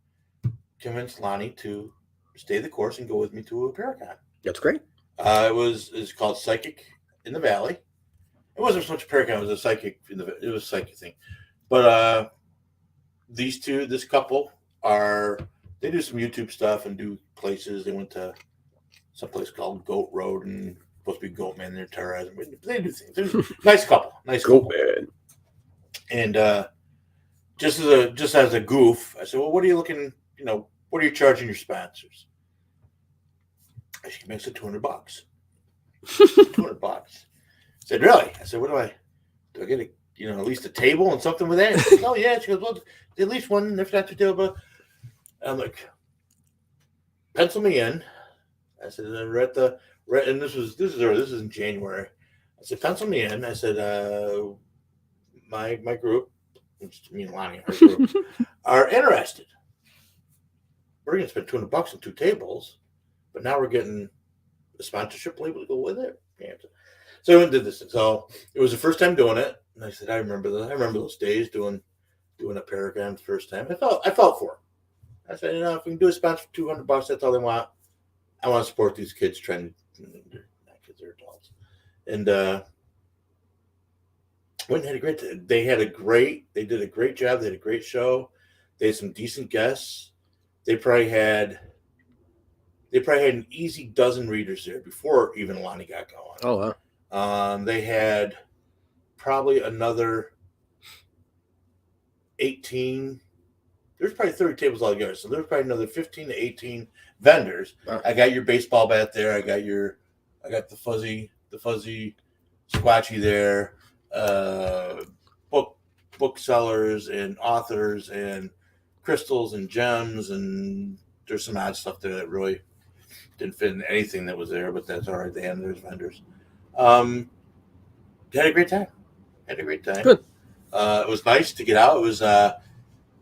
convinced Lonnie to stay the course and go with me to a Paracon. That's great. It's called Psychic in the Valley. It wasn't so much a Paracon, it was a psychic thing. But this couple they do some YouTube stuff and do places. They went to some place called Goat Road and supposed to be Goat Man. They're terrorizing. They do things. They're nice couple. Goat Man. And just as a goof, I said, well, what are you looking, what are you charging your sponsors? She makes it $200. $200. I said, really? I said, do I get at least a table and something with that? She goes, oh yeah. She goes, well, at least one, if not 2 tables. I'm like, pencil me in. I said, and this is in January. I said, pencil me in. I said, my group, which me and Lonnie, our group, are interested. We're going to spend $200 on 2 tables, but now we're getting a sponsorship label to go with it. Yeah. So I went and did this. So it was the first time doing it, and I said, I remember those days doing a Paracon the first time. I felt for it. I said, if we can do a sponsor for $200, that's all they want. I want to support these kids trying to. They're not kids, they're adults, and went and had a great. They did a great job. They had a great show. They had some decent guests. They probably had an easy dozen readers there before even Lonnie got going. Oh wow. They had probably another 18. There's probably 30 tables altogether. So there's probably another 15 to 18 vendors. Wow. I got your baseball bat there. I got the fuzzy squatchy there. Booksellers and authors and crystals and gems, and there's some odd stuff there that really didn't fit in anything that was there, but that's all right. They had there's vendors. Had a great time. Good. It was nice to get out. It was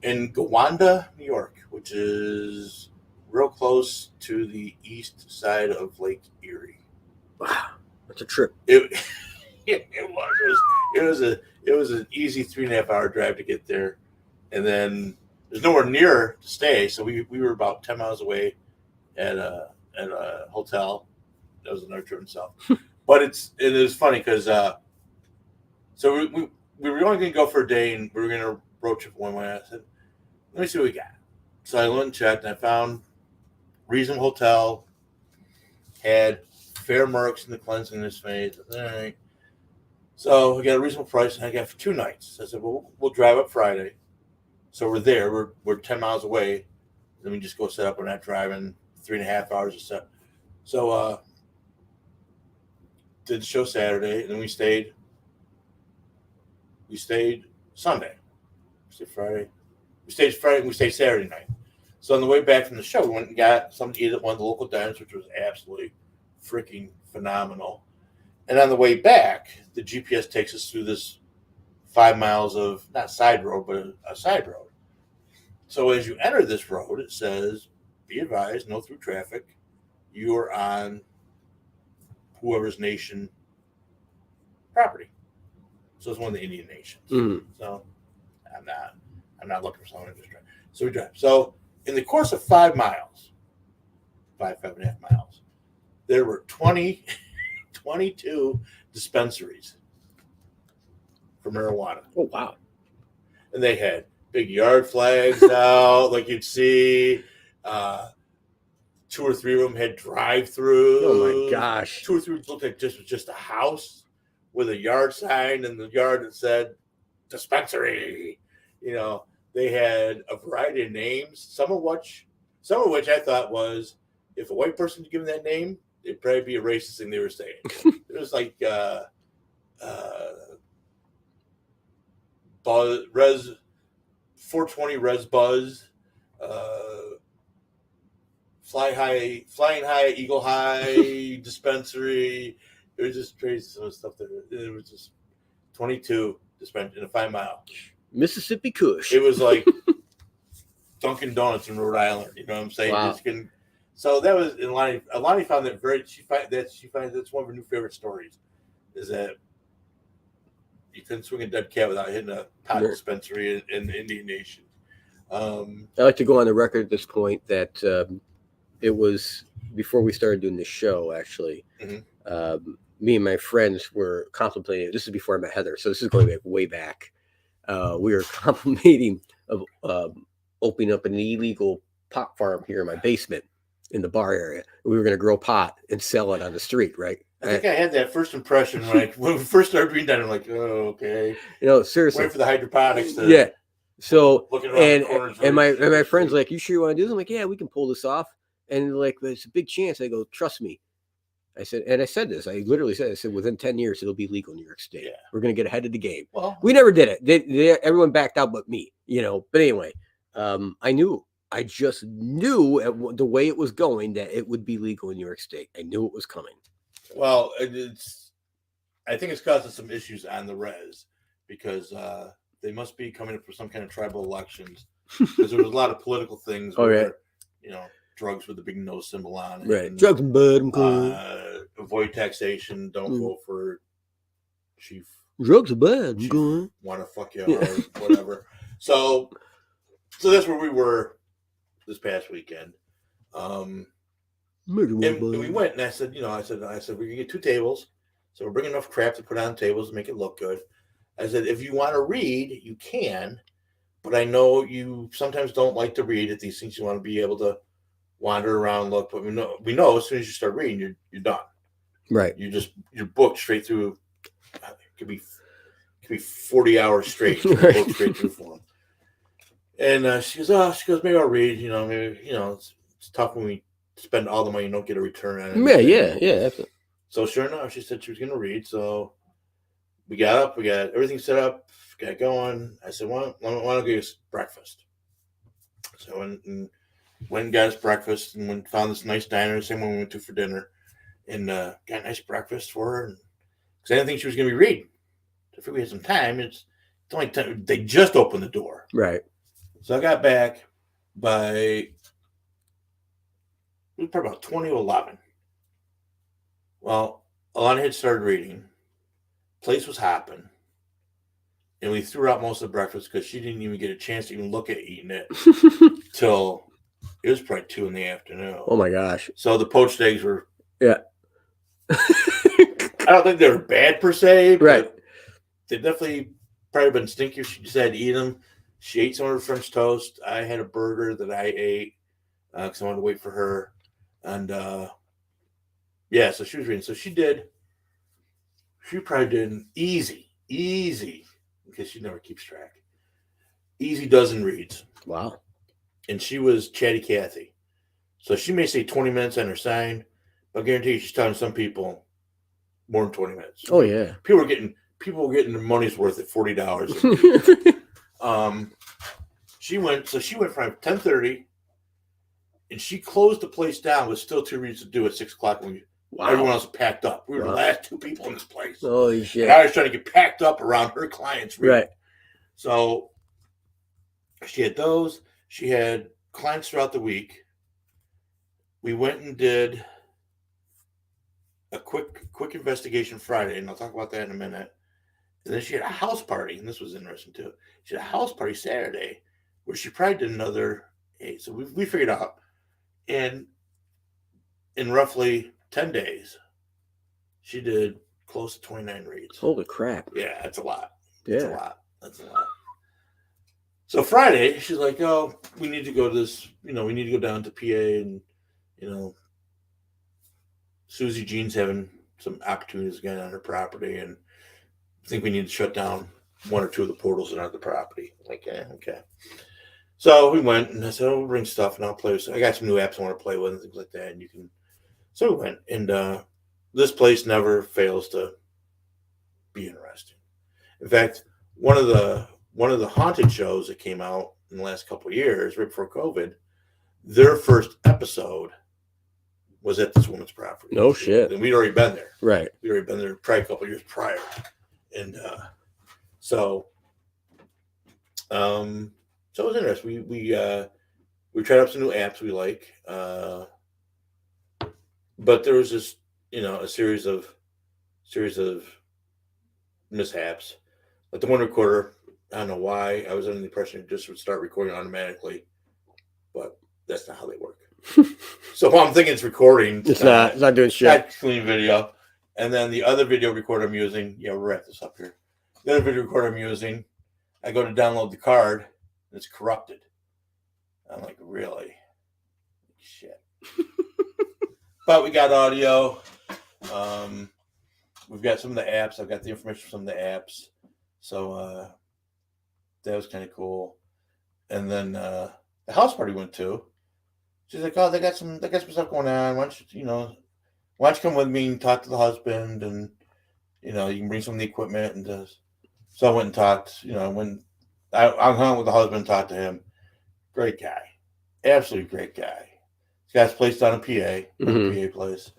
in Gowanda, New York, which is real close to the east side of Lake Erie. Wow, that's a trip. It was an easy 3.5 hour drive to get there, and then there's nowhere near to stay, so we were about 10 miles away at a hotel. That was another trip itself. But it is funny because so we were only going to go for a day, and we were going to road trip one way. I said, let me see what we got. So I went and checked, and I found reasonable hotel, had fair marks in the cleanliness phase. All right. So I got a reasonable price, and I got for 2 nights. I said, well, we'll drive up Friday. So we're there. We're 10 miles away. Then we just go set up. We're not driving 3.5 hours a set. So did the show Saturday, and then we stayed Sunday. We stayed Friday. We stayed Friday, and we stayed Saturday night. So on the way back from the show, we went and got something to eat at one of the local diners, which was absolutely freaking phenomenal. And on the way back, the GPS takes us through this 5 miles of, not side road, but a side road. So as you enter this road, it says, be advised, no through traffic. You are on whoever's nation property. So it's one of the Indian nations. Mm-hmm. So I'm not looking for someone to just drive. So we drive. So in the course of 5 miles, 5.5 miles, there were 22 dispensaries for marijuana. Oh, wow. And they had big yard flags out, like you'd see. 2 or 3 of them had drive-throughs. Oh, my gosh. 2 or 3 looked like just a house with a yard sign, and the yard that said dispensary. You know, they had a variety of names, some of which I thought was, if a white person had given that name, it'd probably be a racist thing they were saying. It was like Buzz, Res 420 Res Buzz, Flying High, Eagle High Dispensary. It was just crazy, some of the stuff that it was just 22 dispensary in a 5 mile. Mississippi Kush. It was like Dunkin' Donuts in Rhode Island. You know what I'm saying? Wow. So that was, and Lonnie found that she finds that's one of her new favorite stories, is that you couldn't swing a dead cat without hitting a pot dispensary in the Indian Nation. I'd like to go on the record at this point that it was before we started doing this show, actually. Mm-hmm. Me and my friends were contemplating, this is before I met Heather, so this is going way back. We were contemplating of opening up an illegal pot farm here in my basement in the bar area. We were going to grow pot and sell it on the street, right? I think I had that first impression when we first started reading that. I'm like, oh, okay. You know, seriously. Wait for the hydroponics to yeah. So and my friend's like, you sure you want to do this? I'm like, yeah, we can pull this off. And like, it's a big chance. I go, trust me. I said this. I literally said, within 10 years, it'll be legal in New York State. Yeah. We're going to get ahead of the game. Well, we never did it. Everyone backed out but me, you know. But anyway, I just knew the way it was going that it would be legal in New York State. I knew it was coming. Well, I think it's causing some issues on the res because they must be coming up for some kind of tribal elections because there was a lot of political things where, you know, drugs with the big no symbol on it. Right. Drugs and bud. Avoid taxation. Don't vote for chief. Drugs are bad. Want to fuck you or whatever. So that's where we were this past weekend. And we went, and I said, we're gonna get 2 tables. So we're bringing enough crap to put on tables to make it look good. I said, if you want to read, you can, but I know you sometimes don't like to read at these things. You want to be able to wander around, look, but we know as soon as you start reading, you're done. Right. You're booked straight through. It could be 40 hours straight. You're booked straight through for them. And she goes, maybe I'll read. Maybe it's tough when we spend all the money and don't get a return on it. Yeah. Absolutely. So sure enough, she said she was going to read. So we got up, we got everything set up, got going. I said, why don't I get us breakfast? So I went and got us breakfast, and found this nice diner, the same one we went to for dinner, and got a nice breakfast for her. Because I didn't think she was going to be reading. So if we had some time, it's only 10. They just opened the door. Right. So I got back by, it was probably about 20:11. Well, Alana had started reading. Place was hopping. And we threw out most of the breakfast because she didn't even get a chance to even look at eating it till it was probably 2 p.m. Oh my gosh. So the poached eggs were. Yeah. I don't think they were bad per se. But right. They definitely probably been stinky if she decided to eat them. She ate some of her French toast. I had a burger that I ate because I wanted to wait for her. And yeah, so she was reading. So she probably did an easy, because she never keeps track. Easy dozen reads. Wow. And she was Chatty Cathy. So she may say 20 minutes on her sign, but I guarantee you she's telling some people more than 20 minutes. Oh, yeah. People were getting their money's worth at $40. She went from 10:30, and she closed the place down with still 2 reads to do at 6 o'clock when everyone else packed up. We were the last 2 people in this place. Holy shit. And I was trying to get packed up around her clients. Right. So she had those. She had clients throughout the week. We went and did a quick investigation Friday, and I'll talk about that in a minute. And then she had a house party, and this was interesting too. She had a house party Saturday where she probably did another 8. So we figured out in roughly 10 days, she did close to 29 reads. Holy crap. Yeah, that's a lot. Yeah. That's a lot. So Friday, she's like, oh, we need to go to this, we need to go down to PA, and, Susie Jean's having some opportunities again on her property, and I think we need to shut down 1 or 2 of the portals that are on the property. Like, okay. So we went, and I said, oh, we'll bring stuff, and I'll play with. I got some new apps I want to play with and things like that, and you can. So we went, and this place never fails to be interesting. In fact, one of the haunted shows that came out in the last couple of years, right before COVID, their first episode was at this woman's property. No shit. And we'd already been there. Right. We'd already been there probably a couple of years prior. And so it was interesting. We tried out some new apps we like. But there was this, a series of mishaps. Like the one recorder, I don't know why. I was under the impression it just would start recording automatically, but that's not how they work. So I'm thinking it's recording. It's not doing shit. Not clean video. And then the other video recorder I'm using, we'll wrap this up here. The other video recorder I'm using, I go to download the card, and it's corrupted. I'm like, really? Shit. But we got audio. We've got some of the apps. I've got the information from some of the apps. So that was kind of cool. And then the house party went to. She's like, oh, they got some stuff going on. Why don't you come with me and talk to the husband, and you can bring some of the equipment and just. So I went and talked. When I hung with the husband and talked to him. Great guy, absolutely great guy. He's got his place down in PA, PA place.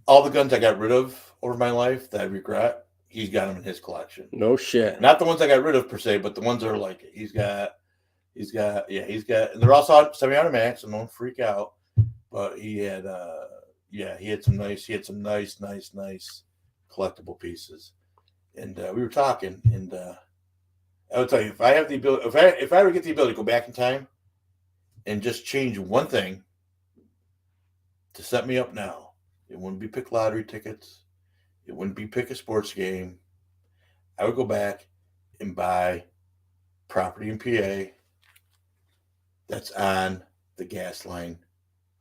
All the guns I got rid of over my life that I regret, he's got them in his collection. No shit. Not the ones I got rid of per se, but the ones that are like it. He's got, and they're also semi-automatics, so don't freak out. But he had, he had some nice collectible pieces. And we were talking, and I would tell you, if I have the ability, if I ever get the ability to go back in time and just change one thing to set me up now, it wouldn't be pick lottery tickets. It wouldn't be pick a sports game. I would go back and buy property in PA that's on the gas line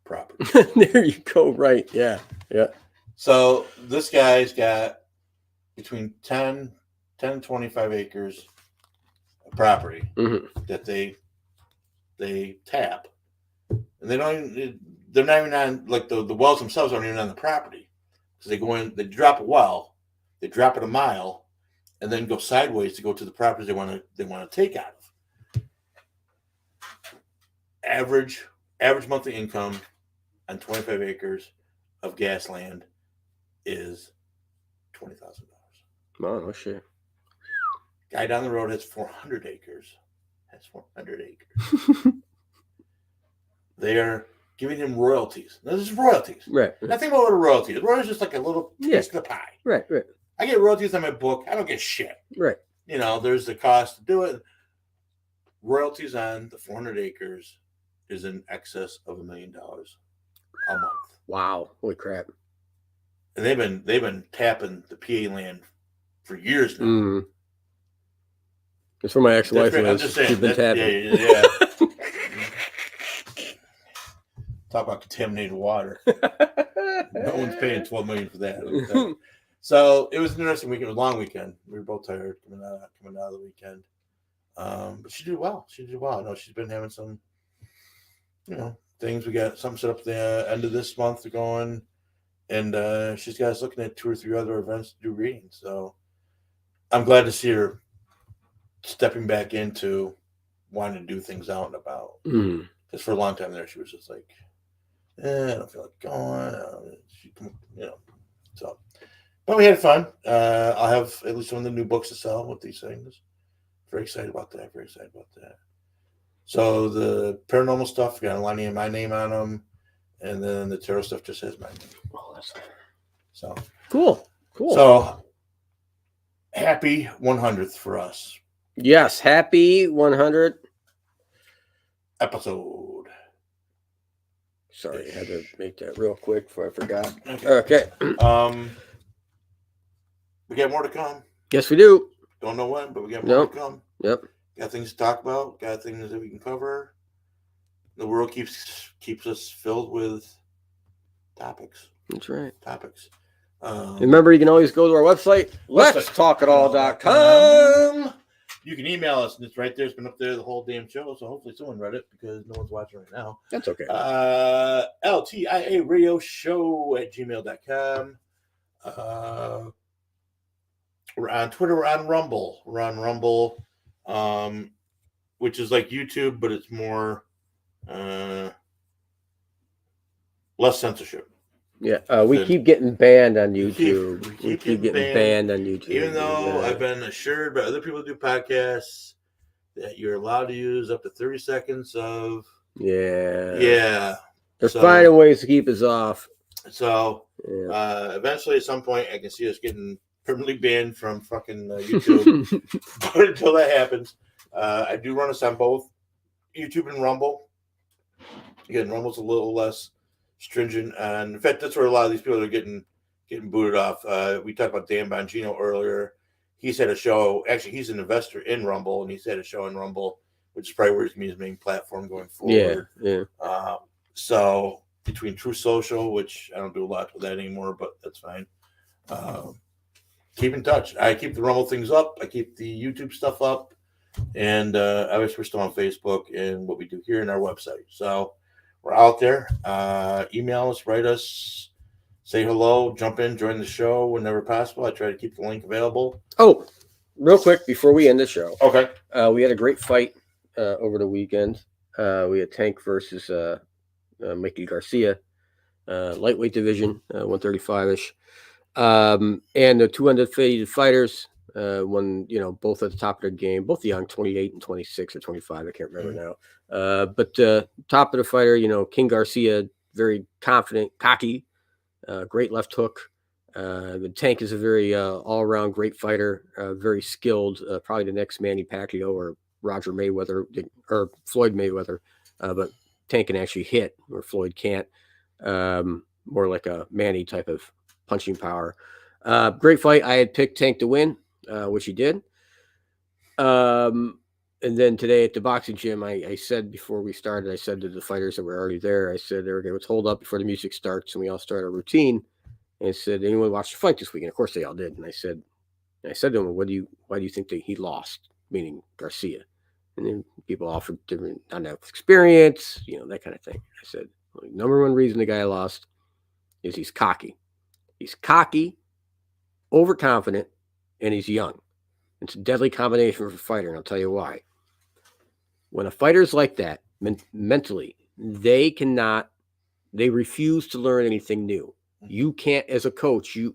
property. There you go. Right. Yeah. So this guy's got between 10 10, 25 acres of property that they tap, and they're not even on, like, the wells themselves aren't even on the property, because they go in, they drop a well, they drop it a mile, and then go sideways to go to the properties they want to take out of. Average monthly income on 25 acres of gas land is $20,000. Wow, no shit. Guy down the road has 400 acres. They are giving him royalties. Now, this is royalties. Right. Nothing about a royalty. Royalties just like a little piece of the pie. Right. I get royalties on my book. I don't get shit. Right. There's the cost to do it. Royalties on the 400 acres is in excess of $1 million a month. Wow. Holy crap. And they've been tapping the PA land for years now. It's where my ex-wife lives. I'm just saying. She's been tapping. Yeah. Talk about contaminated water. No one's paying $12 million for that. So it was an interesting weekend. It was a long weekend. We were both tired coming out of the weekend. But she did well. I know she's been having some, things. We got something set up at the end of this month going, and she's got us looking at 2 or 3 other events to do readings. So I'm glad to see her stepping back into wanting to do things out and about. Because for a long time there, she was just like, I don't feel like going. So, but we had fun. I'll have at least one of the new books to sell with these things. Very excited about that. So the paranormal stuff got Lonnie and my name on them, and then the tarot stuff just has my name. Oh, that's so cool. So happy 100th for us. Yes, happy 100th episode. Sorry, I had to make that real quick before I forgot. Okay. We got more to come. Yes, we do. Don't know when, but we got more to come. Yep. Got things to talk about. Got things that we can cover. The world keeps us filled with topics. That's right. Topics. Remember, you can always go to our website, letstalkitall.com. You can email us, and it's right there. It's been up there the whole damn show, so hopefully someone read it because no one's watching right now. That's okay. LTIARadioshow@gmail.com. We're on Twitter. We're on Rumble. Which is like YouTube, but it's more less censorship. Yeah, we keep getting banned on YouTube. We keep getting banned on YouTube. Even though I've been assured by other people who do podcasts that you're allowed to use up to 30 seconds of... Yeah. They're finding ways to keep us off. So, eventually at some point, I can see us getting permanently banned from fucking YouTube. But until that happens, I do run us on both YouTube and Rumble. Again, Rumble's a little less stringent, and in fact, that's where a lot of these people are getting booted off. We talked about Dan Bongino earlier. He's had a show. Actually, he's an investor in Rumble, and he's had a show in Rumble, which is probably where he's going to be his main platform going forward. Yeah. So between True Social, which I don't do a lot with that anymore, but that's fine. Keep in touch. I keep the Rumble things up. I keep the YouTube stuff up, and obviously we're still on Facebook and what we do here in our website. So we're out there. Email us, write us, say hello, jump in, join the show whenever possible. I try to keep the link available. Oh, real quick before we end the show. Okay. We had a great fight over the weekend. We had Tank versus Mikey Garcia, lightweight division, 135-ish. And the 2 undefeated fighters, one, both at the top of their game, both young, 28 and 26 or 25. I can't remember now. But top of the fighter, King Garcia, very confident, cocky, great left hook. The Tank is a very all-around great fighter, very skilled, probably the next Manny Pacquiao or Roger Mayweather or Floyd Mayweather. But Tank can actually hit where Floyd can't. More like a Manny type of punching power. Great fight. I had picked Tank to win, which he did. And then today at the boxing gym, I said before we started, I said to the fighters that were already there, I said, okay, let's hold up before the music starts and we all start our routine. And I said, anyone watch the fight this week? And of course they all did. And I said, And I said to him, why do you think that he lost? Meaning Garcia. And then people offered different, not enough experience, that kind of thing. I said, well, number one reason the guy lost is he's cocky. He's cocky, overconfident, and he's young. It's a deadly combination for a fighter, and I'll tell you why. When a fighter's like that, mentally, they refuse to learn anything new. You can't, as a coach, you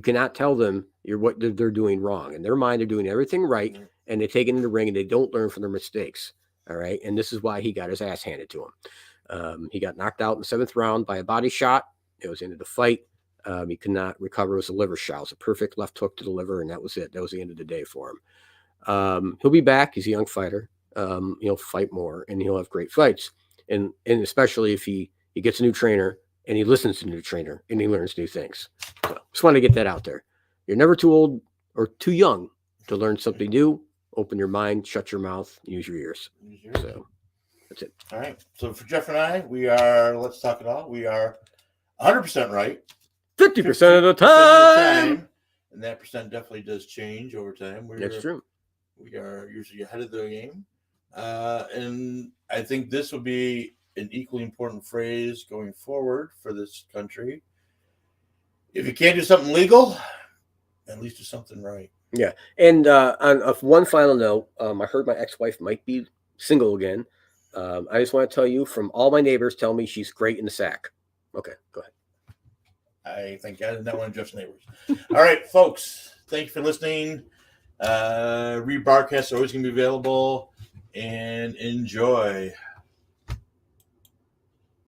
cannot tell them what they're doing wrong. In their mind, they're doing everything right, and they take it in the ring, and they don't learn from their mistakes. All right, and this is why he got his ass handed to him. He got knocked out in the 7th round by a body shot. It was the end of the fight. He could not recover. It was a liver shot. It was a perfect left hook to the liver, and that was it. That was the end of the day for him. He'll be back. He's a young fighter. He'll fight more, and he'll have great fights. And especially if he gets a new trainer, and he listens to the new trainer, and he learns new things. So just want to get that out there. You're never too old or too young to learn something new. Open your mind, shut your mouth, use your ears. So that's it. All right. So for Jeff and I, we are, let's talk it all. We are 100% right. 50% of the time. And that percent definitely does change over time. That's true. We are usually ahead of the game. And I think this will be an equally important phrase going forward for this country. If you can't do something legal, at least do something right. Yeah. And on one final note, I heard my ex-wife might be single again. I just want to tell you, from all my neighbors, tell me she's great in the sack. Okay, go ahead. I think I did not want to judge neighbors. All right, folks. Thank you for listening. Rebroadcasts are always going to be available, and enjoy.